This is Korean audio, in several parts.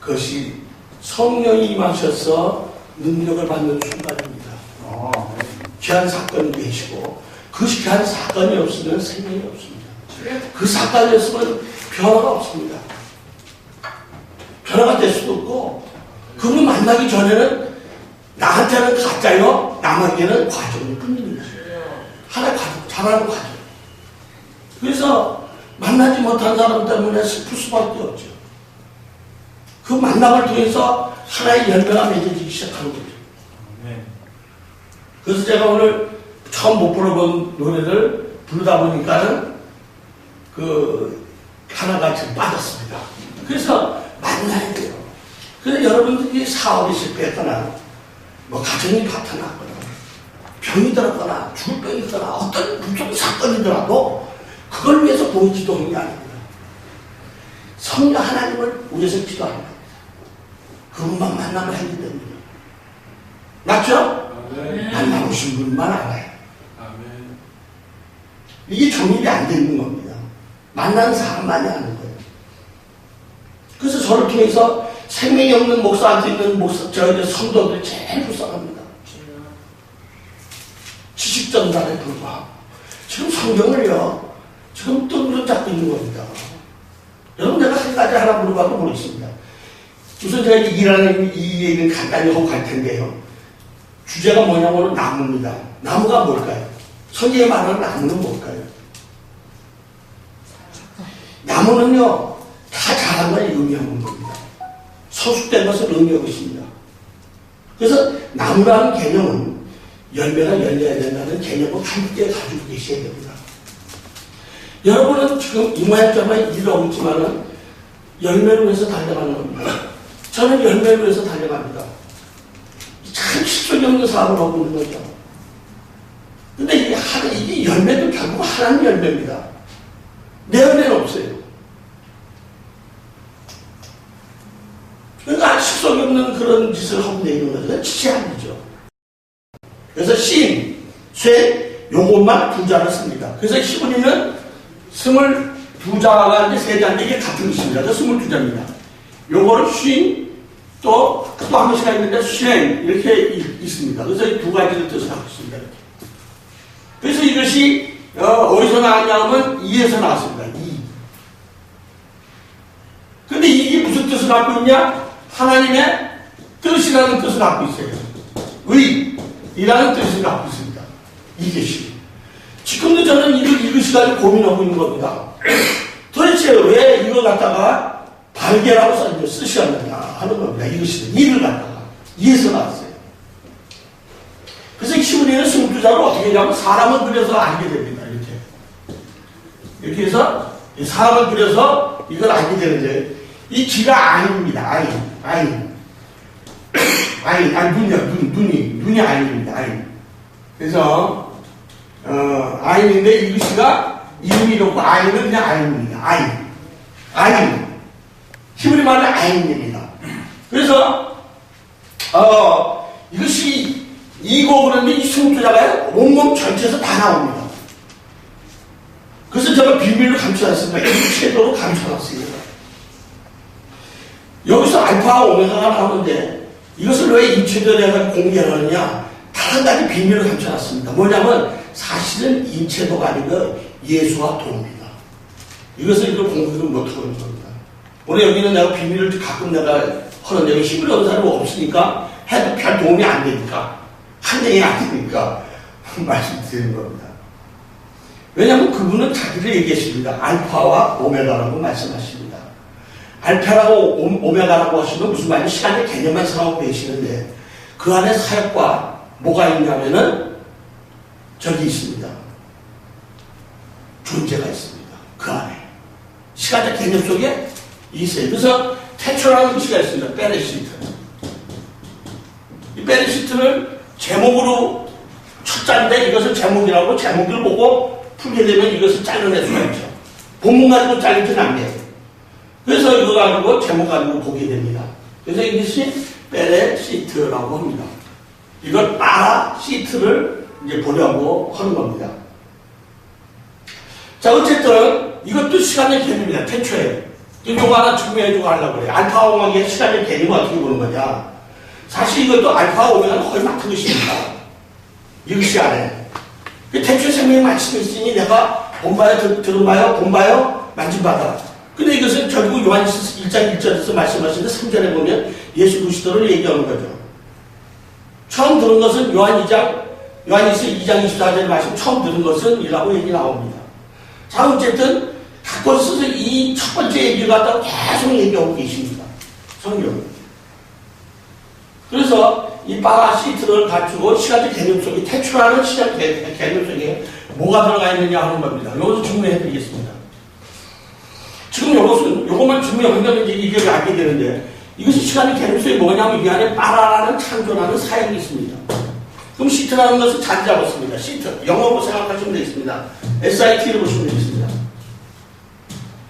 그것이 성령이 임하셔서 능력을 받는 순간입니다. 귀한 사건이 계시고 그것이 귀한 사건이 없으면 생명이 없습니다. 그 사건이 없으면 변화가 없습니다. 변화가 될 수도 없고 그분을 만나기 전에는 나한테는 가짜요, 남에게는 과정일 뿐입니다. 하나의 과정, 자라는 과정. 그래서 만나지 못한 사람 때문에 슬플 수밖에 없죠. 그 만남을 통해서 하나의 열매가 맺어지기 시작하는 거죠. 그래서 제가 오늘 처음 못 불러본 노래를 부르다 보니까는 하나가 지금 빠졌습니다. 그래서 만나야 돼요. 그래서 여러분들이 사업이 실패했거나, 뭐 가정이 파탄났거나, 병이 들었거나, 죽을 병이 있거나, 어떤 무슨 사건이더라도 그걸 위해서 보이 기도하는 게 아닙니다. 성령 하나님을 위해서 기도하는 겁니다. 그분만 만나면 해결됩니다. 맞죠? 만나보신 분만 알아요. 이게 정립이 안 되는 겁니다. 만나는 사람만이 아는 거예요. 그래서 저를 통해서 생명이 없는 목사한테 있는 성도들이 제일 불쌍합니다. 지식전달에 불과하고 지금 성경을요 지금 뜬구름 잡고 있는 겁니다. 여러분 내가 한 가지 하나 물어봐도 모르겠습니다. 우선 제가 이 얘기는 간단히 하고 갈 텐데요. 주제가 뭐냐면 나무입니다. 나무가 뭘까요? 성경에 말하는 나무는 뭘까요? 나무는요 다 자란 걸 의미하는 겁니다. 소속된 것을 의미하고 있습니다. 그래서 나무라는 개념은 열매가 열려야 된다는 개념을 함께 가지고 계셔야 됩니다. 여러분은 지금 이 모양 저 모양 일하고 있지만은 열매를 위해서 달려가는 겁니다. 저는 열매를 위해서 달려갑니다. 참 실속이 없는 사업을 하고 있는 거죠. 근데 이게 열매도 결국 하나님 열매입니다. 내 열매는 없어요. 그러니까 실속이 없는 그런 짓을 하고 내는 것은 지지 아니죠. 그래서 신, 쇠, 요것만 두 자를 씁니다. 그래서 히브리는 22자가 이제 3자인데 이게 같은 것입니다. 그래서 22자입니다. 요거를 쉰, 또 한 번씩 있는데 쉔 이렇게 있습니다. 그래서 이 두 가지를 뜻을 갖고 있습니다. 이렇게. 그래서 이것이 어디서 나왔냐면 이에서 나왔습니다. 이. 근데 이게 무슨 뜻을 갖고 있냐? 하나님의 뜻이라는 뜻을 갖고 있어요. 의이라는 뜻을 갖고 있습니다. 이것이. 지금도 저는 이것이 가지고 고민하고 있는 겁니다. 도대체 왜 이걸 갖다가 발개라고 쓰셨느냐 하는 겁니다. 이것이 이를 갖다가 이에서 나왔어요. 그래서 히브리는 22자로 어떻게 하냐면 사람을 그려서 알게 됩니다. 이렇게 해서 사람을 그려서 이걸 알게 되는데 이 기가 아인입니다. 아인. 눈이 아인입니다. 아인. 그래서 아인인데 이것이가 이름이 이렇고 아인은 그냥 아인입니다. 아인. 히브리 말은 아인입니다. 그래서 이것이 이고 그런데 이 22자가 온몸 전체에서 다 나옵니다. 그래서 제가 비밀로 감춰놨습니다. 일체도로 감춰놨습니다. 여기서 알파와 오메가가 나오는데 이것을 왜 인체도에 대해서 공개를 하느냐? 다른 가지 비밀을 감춰놨습니다. 뭐냐면 사실은 인체도가 아니고 예수와 도입니다. 이것을 이걸 공개를 못하고 있는 겁니다. 오늘 여기는 내가 비밀을 가끔 내가 하는데 여기 힘을 얻은 사람이 없으니까 해도 별 도움이 안 되니까 한정이 안 되니까 말씀드리는 겁니다. 왜냐하면 그분은 자기를 얘기했습니다. 알파와 오메가라고 말씀하십니다. 알파라고 오메가라고 하시면 무슨 말이냐? 시간의 개념만 생각하고 계시는데 그 안에 사역과 뭐가 있냐면은 저기 있습니다. 존재가 있습니다. 그 안에. 시간의 개념 속에 있어요. 그래서 태초라는 글씨가 있습니다. 베레시트. 이 베레시트를 제목으로 첫 자인데 이것을 제목이라고 제목을 보고 풀게 되면 이것을 잘라낼 수가 있죠. 본문 가지고 잘리지는 않네요. 그래서 이거 가지고 제목 가지고 보게 됩니다. 그래서 이것이 베레시트라고 합니다. 이걸 파라시트를 이제 보려고 하는 겁니다. 자, 어쨌든 이것도 시간의 개념입니다. 태초에. 요거 하나 증명해주고 하려고 그래. 알파 오메가의 시간의 개념을 어떻게 보는 거냐. 사실 이것도 알파 오메가는 거의 같은 것입니다. 이것이 안에. 태초에 생명의 말씀이 있으니 내가 본바요, 들은바요, 본바요, 만진바다. 근데 이것은 결국 요한일서 1장 1절에서 말씀하시는데 3절에 보면 예수 그리스도를 얘기하는 거죠. 처음 들은 것은 요한일서 2장 24절에 말씀 처음 들은 것은 이라고 얘기 나옵니다. 자, 어쨌든 갖고서 이 첫 번째 얘기를 갖다가 계속 얘기하고 계십니다. 성경. 그래서 이 파라시트를 갖추고 시간적 개념 속에 태초라는 시간 개념 속에 뭐가 들어가 있느냐 하는 겁니다. 이것을 증명해 드리겠습니다. 지금 요것만 증명하면 이게 알게 되는데 이것이 시간의 개념 속에 뭐냐면 이 안에 파라라는 창조라는 사역이 있습니다. 그럼 시트라는 것은 자리 잡았습니다. 시트. 영어로 생각하시면 되겠습니다. SIT를 보시면 되겠습니다.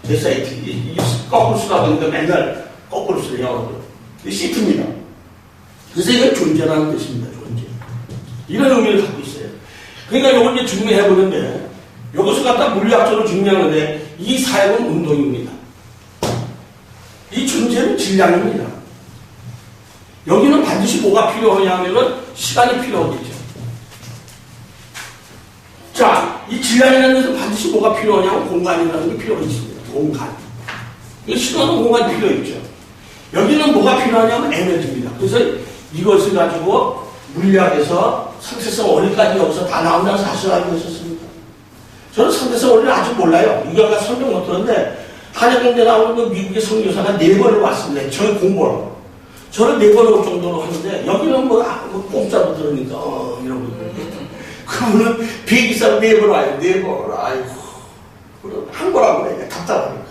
SIT. 이 거꾸로 쓰다 보니까 맨날 거꾸로 쓰요 영어로. 이 시트입니다. 그래서 이건 존재라는 뜻입니다. 존재. 이런 의미를 갖고 있어요. 그러니까 이걸 이제 증명해 보는데 이것을 갖다 물리학적으로 증명하는데 이 사역은 운동입니다. 이 존재는 질량입니다. 여기는 반드시 뭐가 필요하냐 하면 시간이 필요하겠죠. 자, 이 질량이라는 것은 반드시 뭐가 필요하냐면 공간이라는 게 필요가 있습니다. 공간. 이 시간은 공간이 필요 있죠. 여기는 뭐가 필요하냐면 에너지입니다. 그래서 이것을 가지고 물리학에서 상대성 원리까지 여기서 다 나온다는 사실을 알고 있었습니다. 저는 상대성 원리를 아직 몰라요. 이거 아까 설명 못 들었는데 한양공대 나오는 그 미국의 성교사가 4번을 왔습니다. 저희 공부하러. 저는 4번 올 정도로 하는데 여기는 뭐 공짜로 들으니까 이러고 그분은 비행기사로 4번 와요. 4번. 아이고. 그럼 한 거라고 그래. 답답하니까.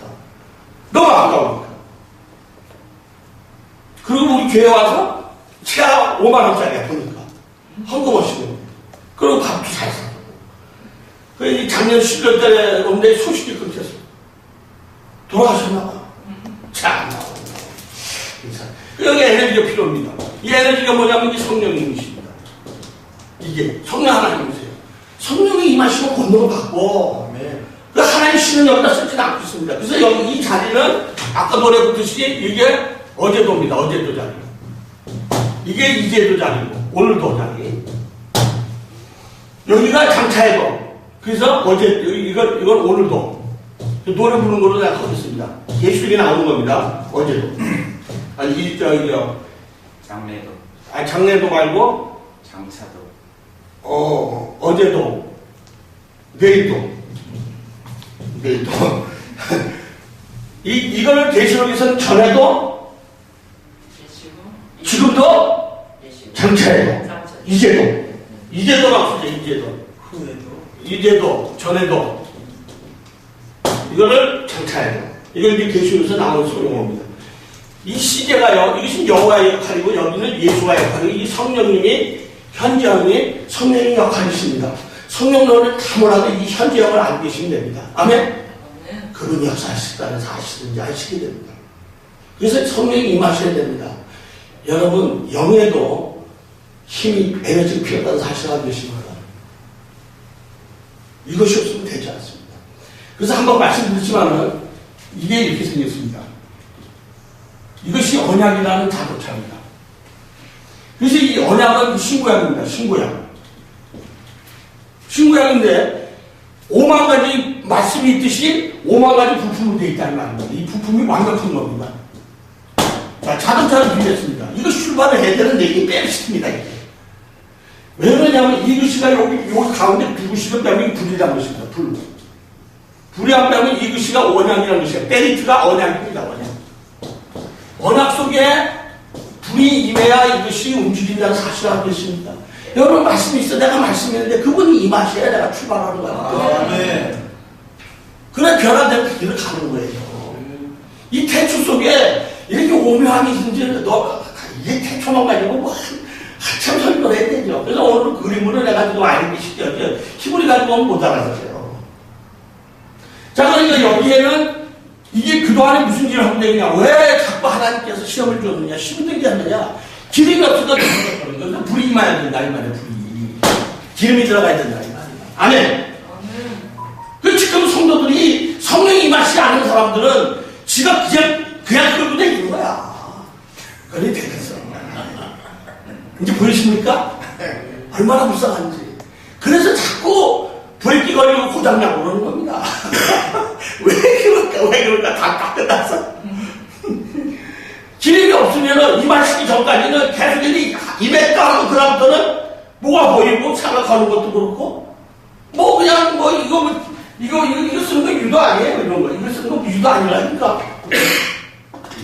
너무 아까우니까. 그리고 우리 교회 와서 치아 5만원짜리야 보니까. 헝금없이. 그리고 밥도 잘 사고. 그래서 작년 11월 달에 오는데 소식이 끊겼어. 돌아가셨나봐. 참. 여기 에너지가 필요합니다. 이 에너지가 뭐냐면 이 성령님이십니다. 이게 성령 하나님이세요. 성령이 임하시면 권능을 받고 그 하나님 신은 여기다 쓰지는 않고 있습니다. 그래서 여기 이 자리는 아까 노래 부르듯이 이게 어제도입니다. 어제도 자리. 이게 이제도 자리고 오늘도 자리. 여기가 장차에도. 그래서 어제 이건 오늘도. 노래 부르는 거로 내가 하겠습니다. 예수님이 나오는 겁니다. 어제도. 아니 장래도. 아니 장래도 말고 장차도. 어제도. 내일도. 이걸 계시록에서는 전에도 지금도 장차에도 이제도 막 쓰죠. 이제도 전에도 이거를 장차에도 이걸 이제 계시록에서 나오는 소용어입니다. 이 시제가요, 이것은 여호와의 역할이고 여기는 예수와의 역할이고 이 성령님이 현재형이 성령의 역할이십니다. 성령론을 다 몰라도 이 현재형을 알고 계시면 됩니다. 아멘? 그분이 역사하셨다는 사실을 이제 아시게 됩니다. 그래서 성령이 임하셔야 됩니다. 여러분, 영에도 힘이, 에너지가 필요하다는 사실을 알고 계십니다. 이것이 없으면 되지 않습니다. 그래서 한번 말씀드렸지만은 이게 이렇게 생겼습니다. 이것이 언약이라는 자동차입니다. 그래서 이 언약은 신구약입니다. 신구약인데 5만 가지 말씀이 있듯이 5만 가지 부품으로 되어 있다는 말입니다. 이 부품이 완벽한 겁니다. 자, 자동차를 빌렸습니다. 이거 출발을 해야 되는데 이게 빼시킵니다. 이게. 왜 그러냐면 이것이가 여기 가운데 불구시가 빼면 불이라는 것입니다. 불이 안 빼면 이것이가 언약이라는 것이에요. 베리트가 언약입니다. 언약 속에 불이 임해야 이것이 움직인다는 사실을 알고 있습니다. 여러분 말씀이 있어. 내가 말씀했는데 그분이 임하셔야 내가 출발하는 거야. 네. 그래 변화된 그 길을 가는 거예요. 이 태초 속에 이렇게 오묘함이 있는지 이게 태초만 가지고 뭐 한참 설명을 해야 되죠. 그래서 오늘 그림으로 해가지고 알기 쉽게 히브리 가지고 못 알아서요. 자, 그러니까 여기에는 이게 그동안에 무슨 일을 하면 되느냐? 왜 자꾸 하나님께서 시험을 줬느냐? 힘들게 하느냐? 기름이 없어서 그런 거예요. 불이 임해야 된다, 이 말이에요, 불이. 기름이 들어가야 된다, 이 말이에요. 아멘. 그 지금 성도들이 성령이 임하지 않은 사람들은 지가 그냥 그러고 다니는 거야. 그러니 되겠어. 이제 보이십니까? 얼마나 불쌍한지. 그래서 자꾸 브레이크 걸리고 고장나고 그러는 겁니다. 왜 그럴까? 다 끝났어. 기름이 없으면은 이 마시기 전까지는 계속 입에 따르고 그다음부터는 뭐가 보이고 생각하는 것도 그렇고 뭐 그냥 뭐 이거 쓰는 거 유도 아니에요. 이런 거 이거 쓰는 거 유도 아니라니까.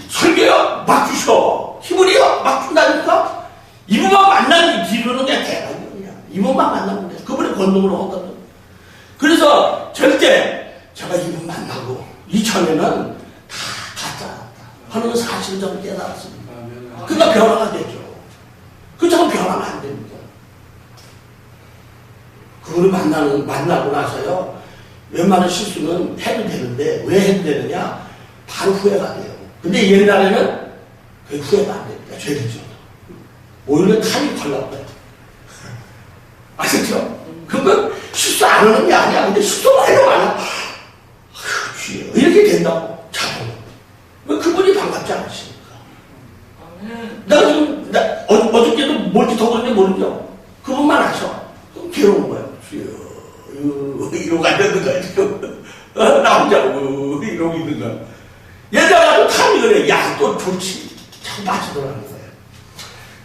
설교요 막 주셔. 히브리요 막 준다니까. 이분만 만나는 뒤로는 그냥 대박이야. 이분만 만나면 돼. 그분의 권능으로 하거든. 그래서 절대 제가 이분 만나고 이전에는 다 가짜다 하는 사실을 저는 깨달았습니다. 그러니까 변화가 되죠. 그렇다고 변하면 안 됩니다. 그분을 만나고 나서요, 웬만한 실수는 해도 되는데, 왜 해도 되느냐? 바로 후회가 돼요. 근데 옛날에는 그 후회가 안 됩니다. 죄되죠. 오히려 칼이 걸려버려요. 아셨죠? 그건 실수 안 하는 게 아니야. 근데 실수를 하려고 안 해. 주여. 이렇게 된다고. 자동으로. 왜 그분이 반갑지 않으십니까? 내가 지금, 어저께도 뭔지 더 그런지 모르죠? 그분만 아셔. 그럼 괴로운 거야. 주여. 이러고 앉았는 거야, 지금. 나 혼자, 이러고 있는 거야. 얘들아, 또 탐이 그래. 야, 또 좋지. 자꾸 빠지더라는 거예요.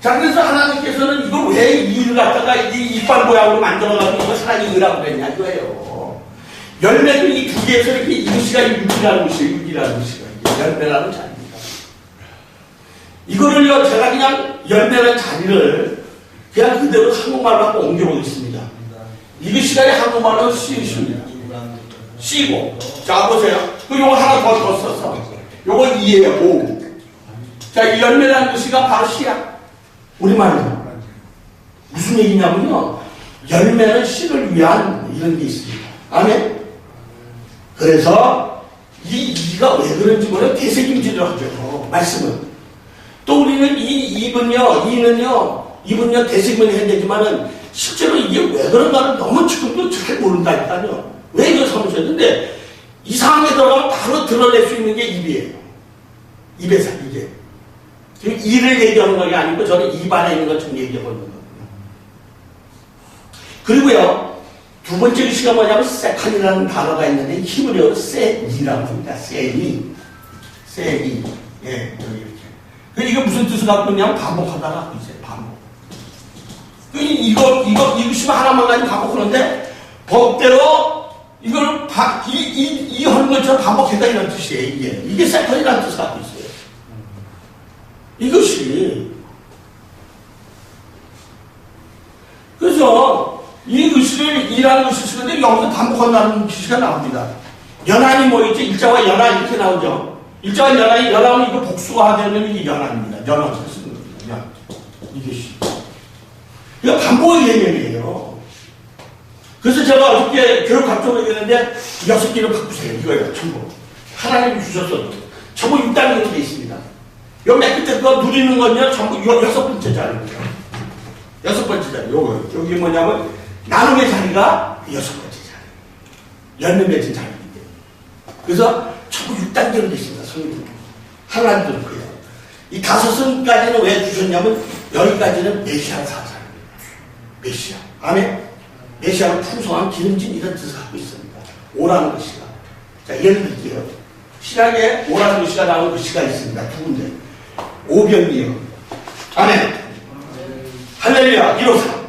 자, 그래서 하나님께서는 이걸 왜 이 일을 갖다가 이 이빨 모양으로 만들어가지고 이거 하나님 의라고 그랬냐, 이거예요. 열매는 이 두 개에서 이렇게 이것이가 육이라는 것이에요. 육이라는 것이가. 열매라는 자리입니다. 이거를요, 제가 그냥 열매라는 자리를 그냥 그대로 한국말로 한번 옮겨보겠습니다. 이것이가 한국말로 씨입니다. 씨고. 자, 보세요. 그 요거 하나 더 썼어. 요거 이에요, 오. 자, 이 열매라는 것이가 바로 씨야. 우리말로. 무슨 얘기냐면요. 열매는 씨를 위한 이런 게 있습니다. 아멘? 그래서 이 이가 왜 그런지 모르면 대세김질을 하죠. 말씀은. 또 우리는 이분요 대세김을 해야 되지만은 실제로 이게 왜 그런가를 너무 지금도 잘 모른다니까요. 왜 이걸 사무셨는데 이상하게 들어가면 바로 드러낼 수 있는 게 입이에요. 입에서 이게. 지금 이를 얘기하는 것이 아니고 저는 입 안에 있는 것처럼 얘기하고 있는 거예요. 그리고요, 두 번째 글씨가 뭐냐면 세칸이라는 단어가 있는데 히브리어로 세니라고 합니다. 세니. 예, 여기 이렇게. 이거 무슨 뜻을 갖고 있냐면 반복하다가 갖고 있어요. 반복. 이것이 하나만 가지고 반복하는데 법대로 이걸 이 하는 것처럼 반복했다 이런 뜻이에요. 이게 세컨이라는 뜻을 갖고 있어요. 이것이. 그래서 이 글씨를 이라는 글씨를 쓰는데 여기서 반복한다는 글씨가 나옵니다. 연한이 뭐 있죠? 일자와 연한 이렇게 나오죠. 일자와 연한은 이거 복수가 되면 이게 연한입니다. 연한 쓰는 겁니다. 이것이. 이거 반복의 개념이에요. 그래서 제가 어저께 교육 각종을 얘기했는데 6개를 바꾸세요. 이거예요. 전부. 하나님이 주셔서 전부 6단계로 되어 있습니다. 여기 맨 끝에 거 누리는 건요, 전부 6번째 자리입니다. 6번째 자리. 여기 뭐냐면, 나눔의 자리가 6번째 자리. 열매 맺은 자리이기 때문에. 그래서 전부 6단계로 되어 있습니다. 성경은. 하나님도 그래요. 이 5선까지는 왜 주셨냐면, 여기까지는 메시아 사자입니다. 메시아. 아멘? 메시아는 풍성한 기름진 이런 뜻을 갖고 있습니다. 오라는 글씨가. 자, 예를 들게요. 신약에 오라는 글씨가 나오는 글씨가 있습니다. 두 군데. 오병이요. 아멘. 할렐루야. 153.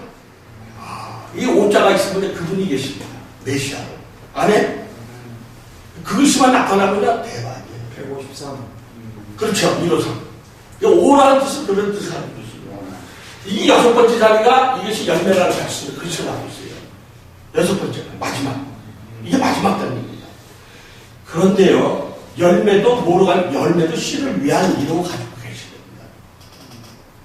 이 오자가 있으면 그분이 계십니다. 메시아로. 아멘. 그 글씨만 나타나면 대박이에요. 153. 그렇죠. 153. 오라는 뜻은 그런 뜻을 갖고 있습니다. 이 6번째 자리가 이것이 열매라는 자리입니다. 글씨를 갖고 있어요. 6번째. 마지막. 이게 마지막 단계입니다. 그런데요, 열매도 모르간 열매도 씨를 위한 이름을 가지고 계십니다.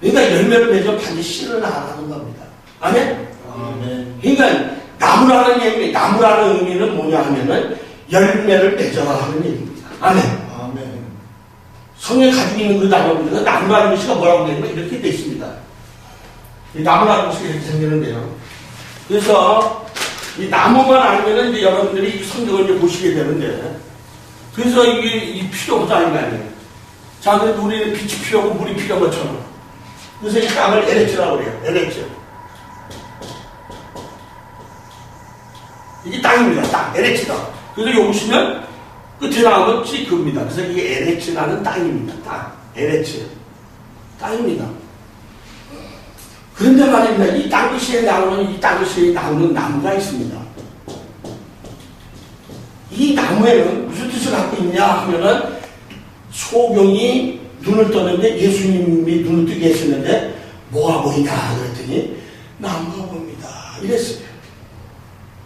그러니까 열매를 맺으면 반드시 씨를 나가는 겁니다. 아멘? 아멘. 그러니까 나무라는 의미는 뭐냐 하면은 열매를 맺어라 하는 얘기입니다. 아멘. 아멘. 성경에 가지고 있는 그 단어입니다. 나무라는 것이 뭐라고 되냐면 이렇게 되어 있습니다. 이 나무라는 것이 이렇게 생기는데요. 그래서 이 나무만 알면은 이제 여러분들이 이 성경을 이제 보시게 되는데, 그래서 이게 이 필요가 아니에요. 자, 그래도 우리는 빛이 필요하고 물이 필요한 것처럼. 그래서 이 땅을 LH라고 그래요. LH. 이게 땅입니다. 땅. LH다. 그래서 여기 보시면 끝에 나오면 G급입니다. 그래서 이게 LH라는 땅입니다. 땅. LH. 땅입니다. 그런데 말입니다. 이 땅끝에 나오는 나무가 있습니다. 이 나무에는 무슨 뜻을 갖고 있냐 하면은 소경이 눈을 떴는데 예수님이 눈을 뜨게 했었는데 뭐가 보이냐 그랬더니 나무가 보입니다. 이랬어요.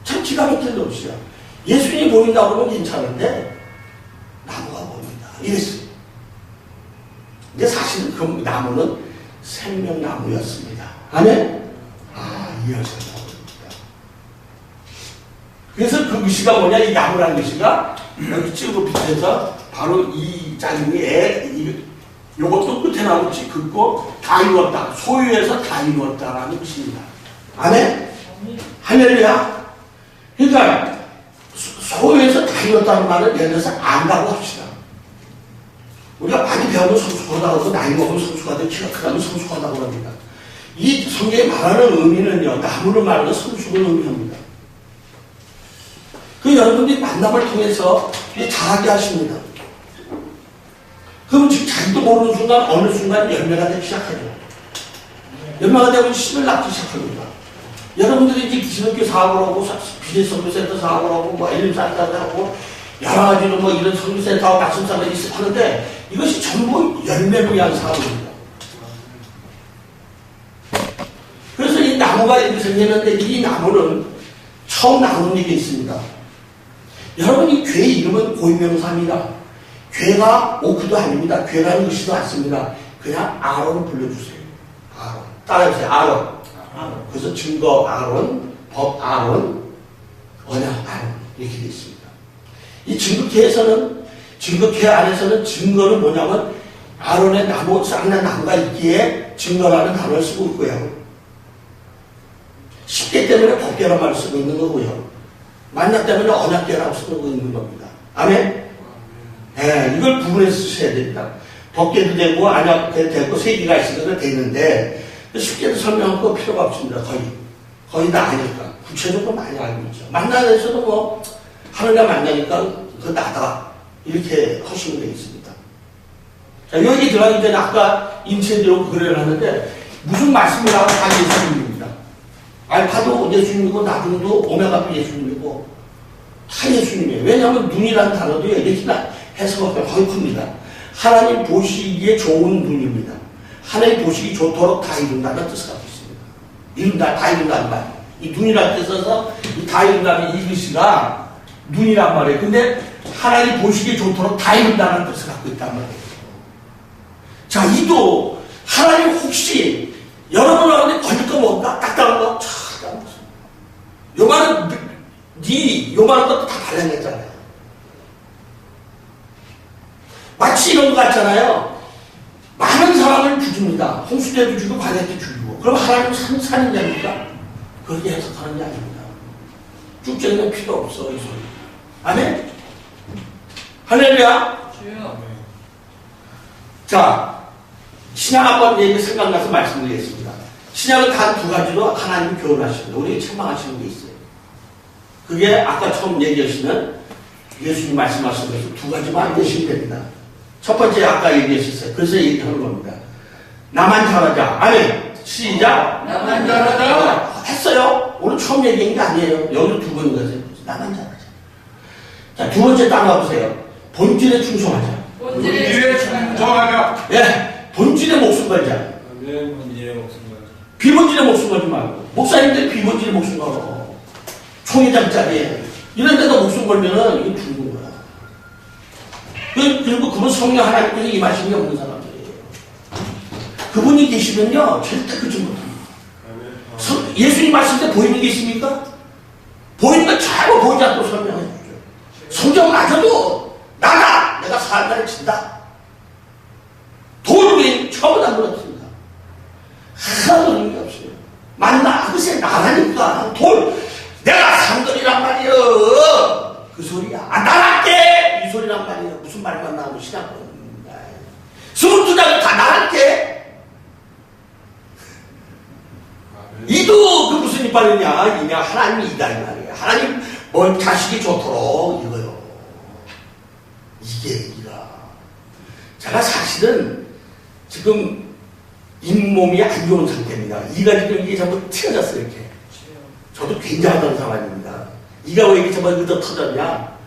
참 기가 막힌 것이야. 예수님이 보인다고 그러면 괜찮은데 나무가 보입니다. 이랬어요. 근데 사실은 그 나무는 생명나무였습니다. 아멘? 이어서 나옵니다. 그래서 그 글씨가 뭐냐, 이 나무라는 글씨가 여기 찍고 밑에서 바로 이 짝이 요것도 끝에 나오는 지 긋고 다 이루었다. 소유해서 다 이루었다라는 뜻입니다. 아멘? 할렐루야. 그러니까 소유해서 다 이루었다는 말은 예를 들어서 안다고 합시다. 우리가 많이 배우면 성숙하다고 하고 나이 먹으면 성숙하다, 키가 크다면 성숙하다고 합니다. 이 성경에 말하는 의미는요, 나무를 말하는 성숙을 의미합니다. 그 여러분들이 만남을 통해서 자라게 하십니다. 그러면 지금 자기도 모르는 순간 어느 순간 열매가 되기 시작하죠. 열매가 되면 씨를 낳기 시작합니다. 여러분들이 이제 기독교 사업을 하고 비대선교센터 사업을 하고 뭐 엘림센터를 하고 여러 가지로 뭐 이런 선교센터하고 말씀사를 하는데 이것이 전부 열매를 위한 사업입니다. 그래서 이 나무가 이렇게 생겼는데 이 나무는 처음 나오는 얘기 있습니다. 여러분 이 괴 이름은 고유명사입니다. 괴가 오크도 아닙니다. 괴라는 것이도 않습니다. 그냥 아론을 불러주세요. 아론. 따라해주세요. 아론. 그래서 증거 아론, 법 아론, 언약 아론 이렇게 되어 있습니다. 이 증거캐 안에서는 증거는 뭐냐면 아론의 나무, 쌍난 나무가 있기에 증거라는 단어를 쓰고 있고요. 10개 때문에 법계라는 말을 쓰고 있는 거고요. 만약 때문에 언약계라고 쓰고 있는 겁니다. 아멘? 네, 이걸 구분해서 쓰셔야 됩니다. 법계도 되고 언약계도 되고 세 개가 있으니까 되는데 쉽게도 설명할 거 필요가 없습니다. 거의 다 아니까. 구체적으로 많이 알고 있죠. 만나서도 뭐 하느냐 만나니까 그거 나다 이렇게 하시면 되겠습니다. 자, 여기 들어가기 전에 아까 인체대로 글을 하는데 무슨 말씀을 하고 다 예수님입니다. 알파도 예수님이고 나중도 오메가도 예수님이고 다 예수님이에요. 왜냐하면 눈이라는 단어도 이렇게 해석하면 거의 큽니다. 하나님 보시기에 좋은 눈입니다. 하나님 보시기 좋도록 다 이룬다는 뜻을 갖고 있습니다. 이룬다, 다 이룬다는 말. 이 눈이라는 뜻에서 이 다 이룬다는 이 글씨가 눈이란 말이에요. 근데 하나님 보시기에 좋도록 다 이룬다는 뜻을 갖고 있단 말이에요. 자, 이도 하나님 혹시 여러분 가운데 걸릴 거 뭔가? 딱딱한 거? 참, 요만한 것도 다 발견했잖아요. 마치 이런 거 같잖아요. 많은 사람을 죽입니다. 홍수 때도 죽이고 관에 때 죽이고. 그럼 하나님은 사는 자입니까? 그렇게 해석하는 게 아닙니다. 쭉정이는 필요 없어, 이 소리. 아멘? 할렐루야? 자, 신약 한번 얘기 생각나서 말씀드리겠습니다. 신약은 단 두 가지로 하나님이 교훈하십니다. 우리에게 책망하시는 게 있어요. 그게 아까 처음 얘기하시는 예수님 말씀하신 것을 두 가지만 안 되시면 됩니다. 첫 번째 아까 얘기하셨어요. 그래서 얘기하는 겁니다. 나만 잘하자. 아멘. 시작. 나만 잘하자. 했어요. 오늘 처음 얘기한 게 아니에요. 여기도 두 번인 거세요. 나만 잘하자. 자, 두 번째 딱 와보세요. 본질에 충성하자. 본질에 충성하자. 예, 본질에 목숨 걸자. 아멘. 본질의 목숨 걸자. 비본질에 목숨 걸지 말고. 목사님들 비본질에 목숨 걸어. 총회장짜리. 이런 데도 목숨 걸면은 이게 죽는 거야. 그리고 그분 성령 하나님께서 임하신 게 없는 사람들이에요. 그분이 계시면요, 절대 그지 못합니다. 예수님 말씀 때 보이는 게 있습니까? 보이는 거 잘못 보이지 않고 설명해 주죠. 성경마저도 나다! 내가 살날을 친다. 돌이 처음 안 물었습니다. 하나도 의미 없어요. 맞나? 글쎄 나라니까. 내가 상돌이란 말이여. 그 소리야. 나랄게! 이 소리란 말이야. 기뻐하느냐? 이냐? 하나님이 이다 이 말이에요. 하나님 뭘 자식이 좋도록 이거요. 이게 이가. 제가 사실은 지금 잇몸이 안 좋은 상태입니다. 이가 지금 이게 전부 튀어졌어요, 이렇게. 저도 굉장하던 사람입니다. 이가 왜 이렇게 전부 얻어 터졌냐?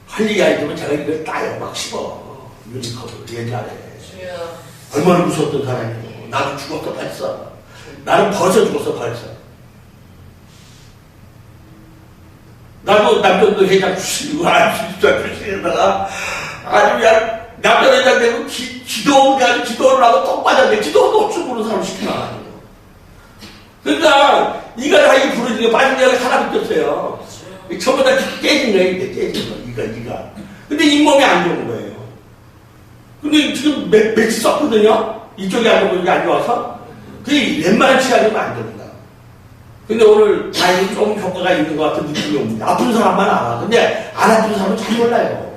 할 얘기 아니지만 제가 이걸 따요, 막 씹어. 유니컵을 옛날에. 얼마나 무서웠던 사람이에요. 나도 죽었어, 벌써. 나는 벌써 죽었어, 벌써. 나도 남편도 회장 주시고, 주십자 주시다가 아주 그냥 남편 회장 되고 기도를 하고 똥 빠졌네. 기도도 없이 부르는 사람 시키나. 그러니까, 이가 다 이게 부러지게 빠진 데가 하나 붙었어요. 전부 다 깨진 거예요, 깨진 거. 이가. 근데 잇몸이 안 좋은 거예요. 근데 지금 며칠 썼거든요? 이쪽이 안 좋고 이게 안 좋아서? 그게 웬만한 치료하면 안 됩니다. 근데 오늘 다행히 좀 효과가 있는 것 같은 느낌이 옵니다. 아픈 사람만 알아. 근데 안 아픈 사람은 잘 몰라요.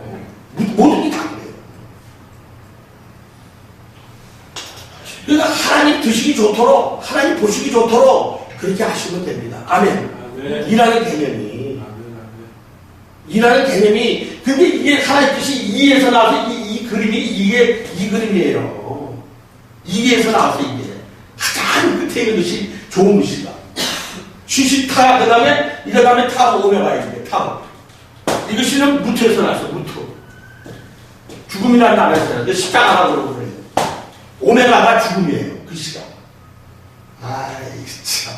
모든 게 다 그래요. 그러니까 하나님 드시기 좋도록, 하나님 보시기 좋도록 그렇게 하시면 됩니다. 아멘. 일하는 개념이. 일하는 개념이, 근데 이게 하나님 뜻이 이에서 나와서 이 그림이 이게 이 그림이에요. 이에서 나와서 이게. 가장 끝에 있는 것이 좋은 것이다. 쉬시타, 그 다음에 타 오메가 이게 타. 이것이는 무토에서 나왔어, 무토. 죽음이라는 단어였어요. 십자가라고 그래요. 오메가가 죽음이에요, 그 시간. 아이, 참.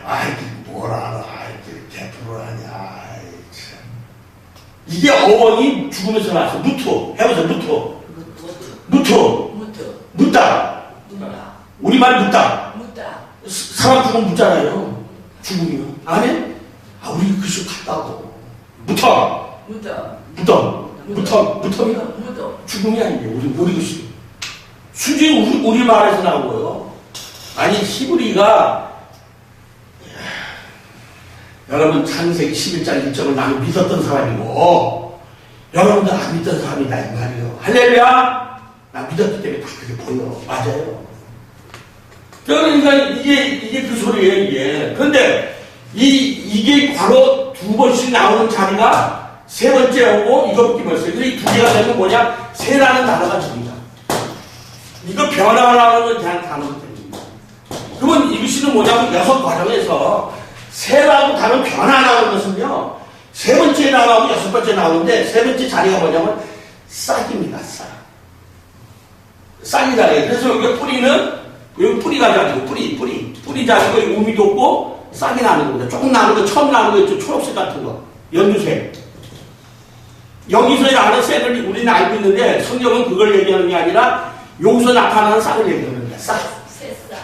아이, 뭘 알아. 이렇게 개프를 하냐. 아이, 참. 이게 어원이 죽음에서 나왔어. 무토. 해보세요, 무토. 묻다. 우리말 묻다. 사람 죽으면 묻잖아요. 죽음이요. 아멘? 아, 우리 글씨 같다고. 묻어. 죽음이 아니에요. 우리 글씨. 수지 우리말에서 나온 거예요. 아니, 히브리가, 여러분, 창세기 11장 1절을 나는 믿었던 사람이고, 여러분들 안 믿던 사람이다, 이 말이에요. 할렐루야! 나 믿었기 때문에 다 그게 보여. 맞아요. 그러니까 이게 그 소리예요, 이게. 그런데 이게 바로 두 번씩 나오는 자리가 세 번째 오고 이거 붙기만 했어요. 그래서 이 두 개가 되면 뭐냐? 세라는 단어가 됩니다. 이거 변화가 나오는 그냥 단어가 됩니다. 그러면 이것은 뭐냐면 여섯 과정에서 세라고 단어 변화 나오는 것은요, 세 번째 나오고 여섯 번째 나오는데 세 번째 자리가 뭐냐면 싹입니다, 싹. 싹이 자리예요. 그래서 여기 뿌리는 여기 뿌리가 자리고 뿌리 자리고 여기 우미도 없고 싹이 나는 겁니다. 조금 나는 거, 처음 나는 거 있죠. 초록색 같은 거. 연두색. 여기서 나는 색을 우리는 알고 있는데 성경은 그걸 얘기하는 게 아니라 여기서 나타나는 싹을 얘기하는 거야. 싹. 새싹.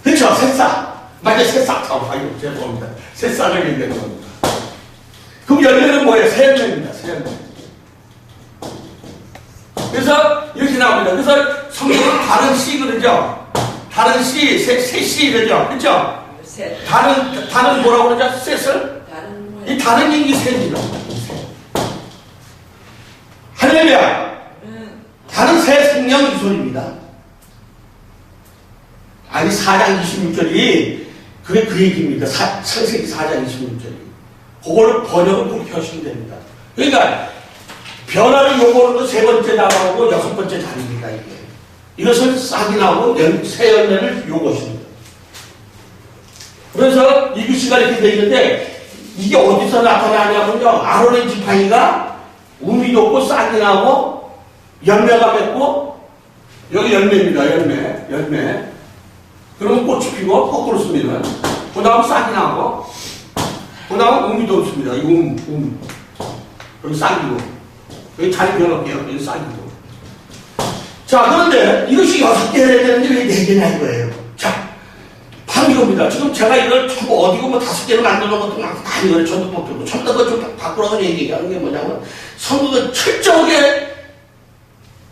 그렇죠. 새싹. 맞아요. 새싹. 아이고, 죄송합니다. 새싹을 얘기하는 겁니다. 그럼 열매는 뭐예요? 새 열매입니다. 새 열매. 그래서 이렇게 나옵니다. 그래서 성경은 다른 씨 그러죠. 다른 씨, 새 씨 이러죠. 그렇죠? 다른 뭐라고 그러죠? 셋을? 이 다른 얘기 셋이죠. 할렐루야. 다른 새 생명 이 소리입니다. 아니 4장 26절이 그 얘기입니다. 창세기 4장 26절이. 그거를 번역을 그렇게 하시면 됩니다. 그러니까 변화를 요구하는 세 번째 나가고 여섯 번째 자리입니다. 이것은 싹이 나오고 새 열매를 요구하십니다. 그래서 이 글씨가 이렇게 되어 있는데 이게 어디서 나타나냐면요. 아론의 지팡이가 우미도 없고 싹이 나고 열매가 맺고 여기 열매입니다. 열매. 그러면 꽃이 피고 거꾸로 씁니다. 그 다음 싹이 나고 그 다음 우미도 없습니다. 이거 여기 싹이고 여기 자리 변할게요. 여기 싹이고. 자, 그런데 이것이 6개 해야 되는데 왜 4개냐 이거예요. 자, 바로 이겁니다. 지금 제가 이걸 전부 어디고 뭐 5개를 만들어 놓은 것도 다 이거를 전부 뽑히고 전부 다 좀 바꾸라고 얘기하는 게 뭐냐면 성경은 철저하게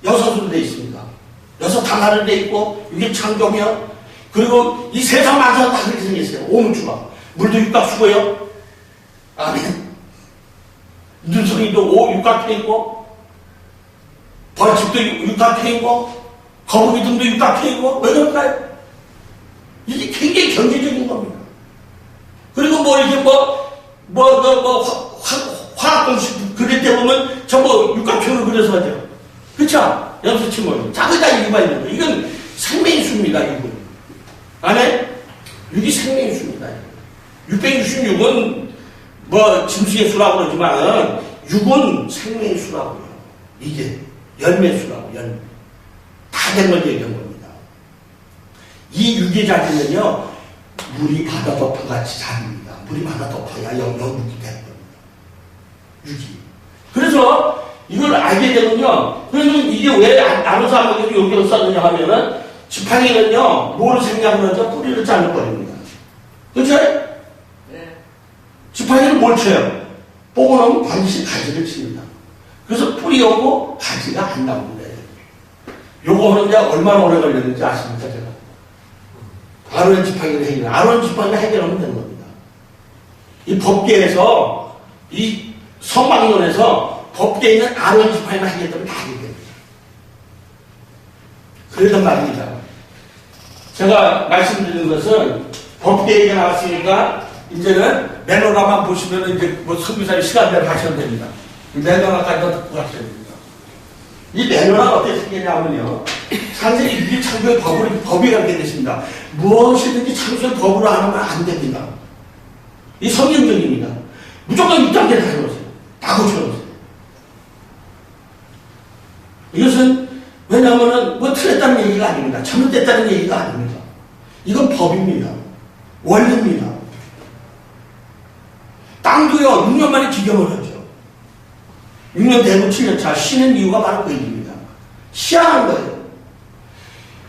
6으로 되어 있습니다. 6 단하로 되어 있고 이게 창조며 그리고 이 세상 만사가 다 그렇게 생겼어요. 오물주가. 물도 육각수고요. 아멘. 눈송이도 육각해 있고 벌집도 육각해 있고 거북이 등도 육각해 있고 왜 그럴까요? 이게 굉장히 경제적인 겁니다. 그리고 뭐 이렇게 화학 공식 그릴 때 보면 전부 육각형을 그려서 하죠. 그쵸? 염소 침몰. 자기다 이유가 있는 거예요. 이건 생명의 수입니다, 이건. 안에? 6이 생명의 수입니다. 666은 뭐 짐승의 수라고 그러지만 6은 생명의 수라고요. 이게 열매 수라고, 열매. 다 된 걸 얘기한 겁니다. 이 6의 자리는요, 물이 바다 덮어같이 자리입니다. 물이 바다 덮어야 영육이 되는 겁니다. 6이. 그래서 이걸 알게 되면요, 그러면 이게 왜 나눠서 한번도 여기로 썼느냐 하면은, 지팡이는요, 뭐를 생략을 하죠? 뿌리를 잘라버립니다. 그렇죠? 네. 지팡이는 뭘 쳐요? 뽀고 나면 반드시 가지를 칩니다. 그래서 뿌리하고 가지가 안 나옵니다. 요거 하는데 얼마나 오래 걸렸는지 아십니까, 제가? 아론 지팡이를 해결, 아론 지팡이를 해결하면 되는 겁니다. 이 법계에서, 이 성막론에서 법계에 있는 아론 지팡이를 해결하면 다 해결됩니다. 그러단 말입니다. 제가 말씀드리는 것은 법계 얘기가 나왔으니까 이제는 매너라만 보시면 이제 뭐 선교사님 시간대로 하시면 됩니다. 매너라까지도 듣고 가셔야 됩니다. 이 매너가 어떻게 생기냐면요. 창세기 6일 창조의 법이 그렇게 되십니다. 무엇이든지 창조의 법으로 안 하면 안 됩니다. 이 성경적입니다. 무조건 6단계를 다 해놓으세요. 다 고쳐놓으세요. 이것은 왜냐하면 뭐 틀렸다는 얘기가 아닙니다. 잘못됐다는 얘기가 아닙니다. 이건 법입니다. 원리입니다. 땅도요, 6년 만에 기경을 하죠. 6년 되고 7년 차 쉬는 이유가 바로 그 일입니다. 희한한 거예요.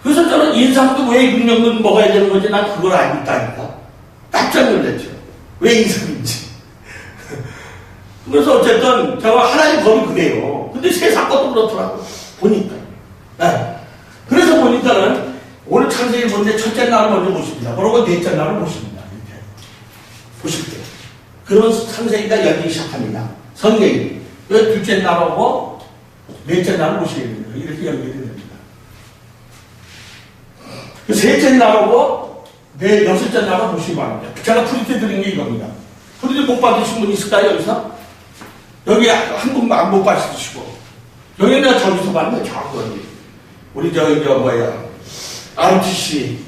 그래서 저는 인상도 왜 6년은 먹어야 되는 건지 난 그걸 알고 있다니까. 깜짝 놀랐죠. 왜 인상인지. 그래서 어쨌든 제가 하나님 법이 그래요. 근데 세상 것도 그렇더라고요. 보니까. 네. 그래서 보니까는 오늘 창세기 본데 첫째 날을 먼저 보십니다. 그러고 넷째 날을 보십니다. 이렇게. 보실 때. 그런 창세기가 열리기 시작합니다. 성경이. 둘째 날하고 넷째 날을 보시게 됩니다. 이렇게 연결이 됩니다. 셋째 날하고 여섯째 날을 보시기 바랍니다. 제가 프리트 드린 게 이겁니다. 프리트 못 받으신 분 있을까요, 여기서? 여기 한 분만 못 받으시고. 여기 내가 저기서 봤는데, 저기. 우리 ROTC.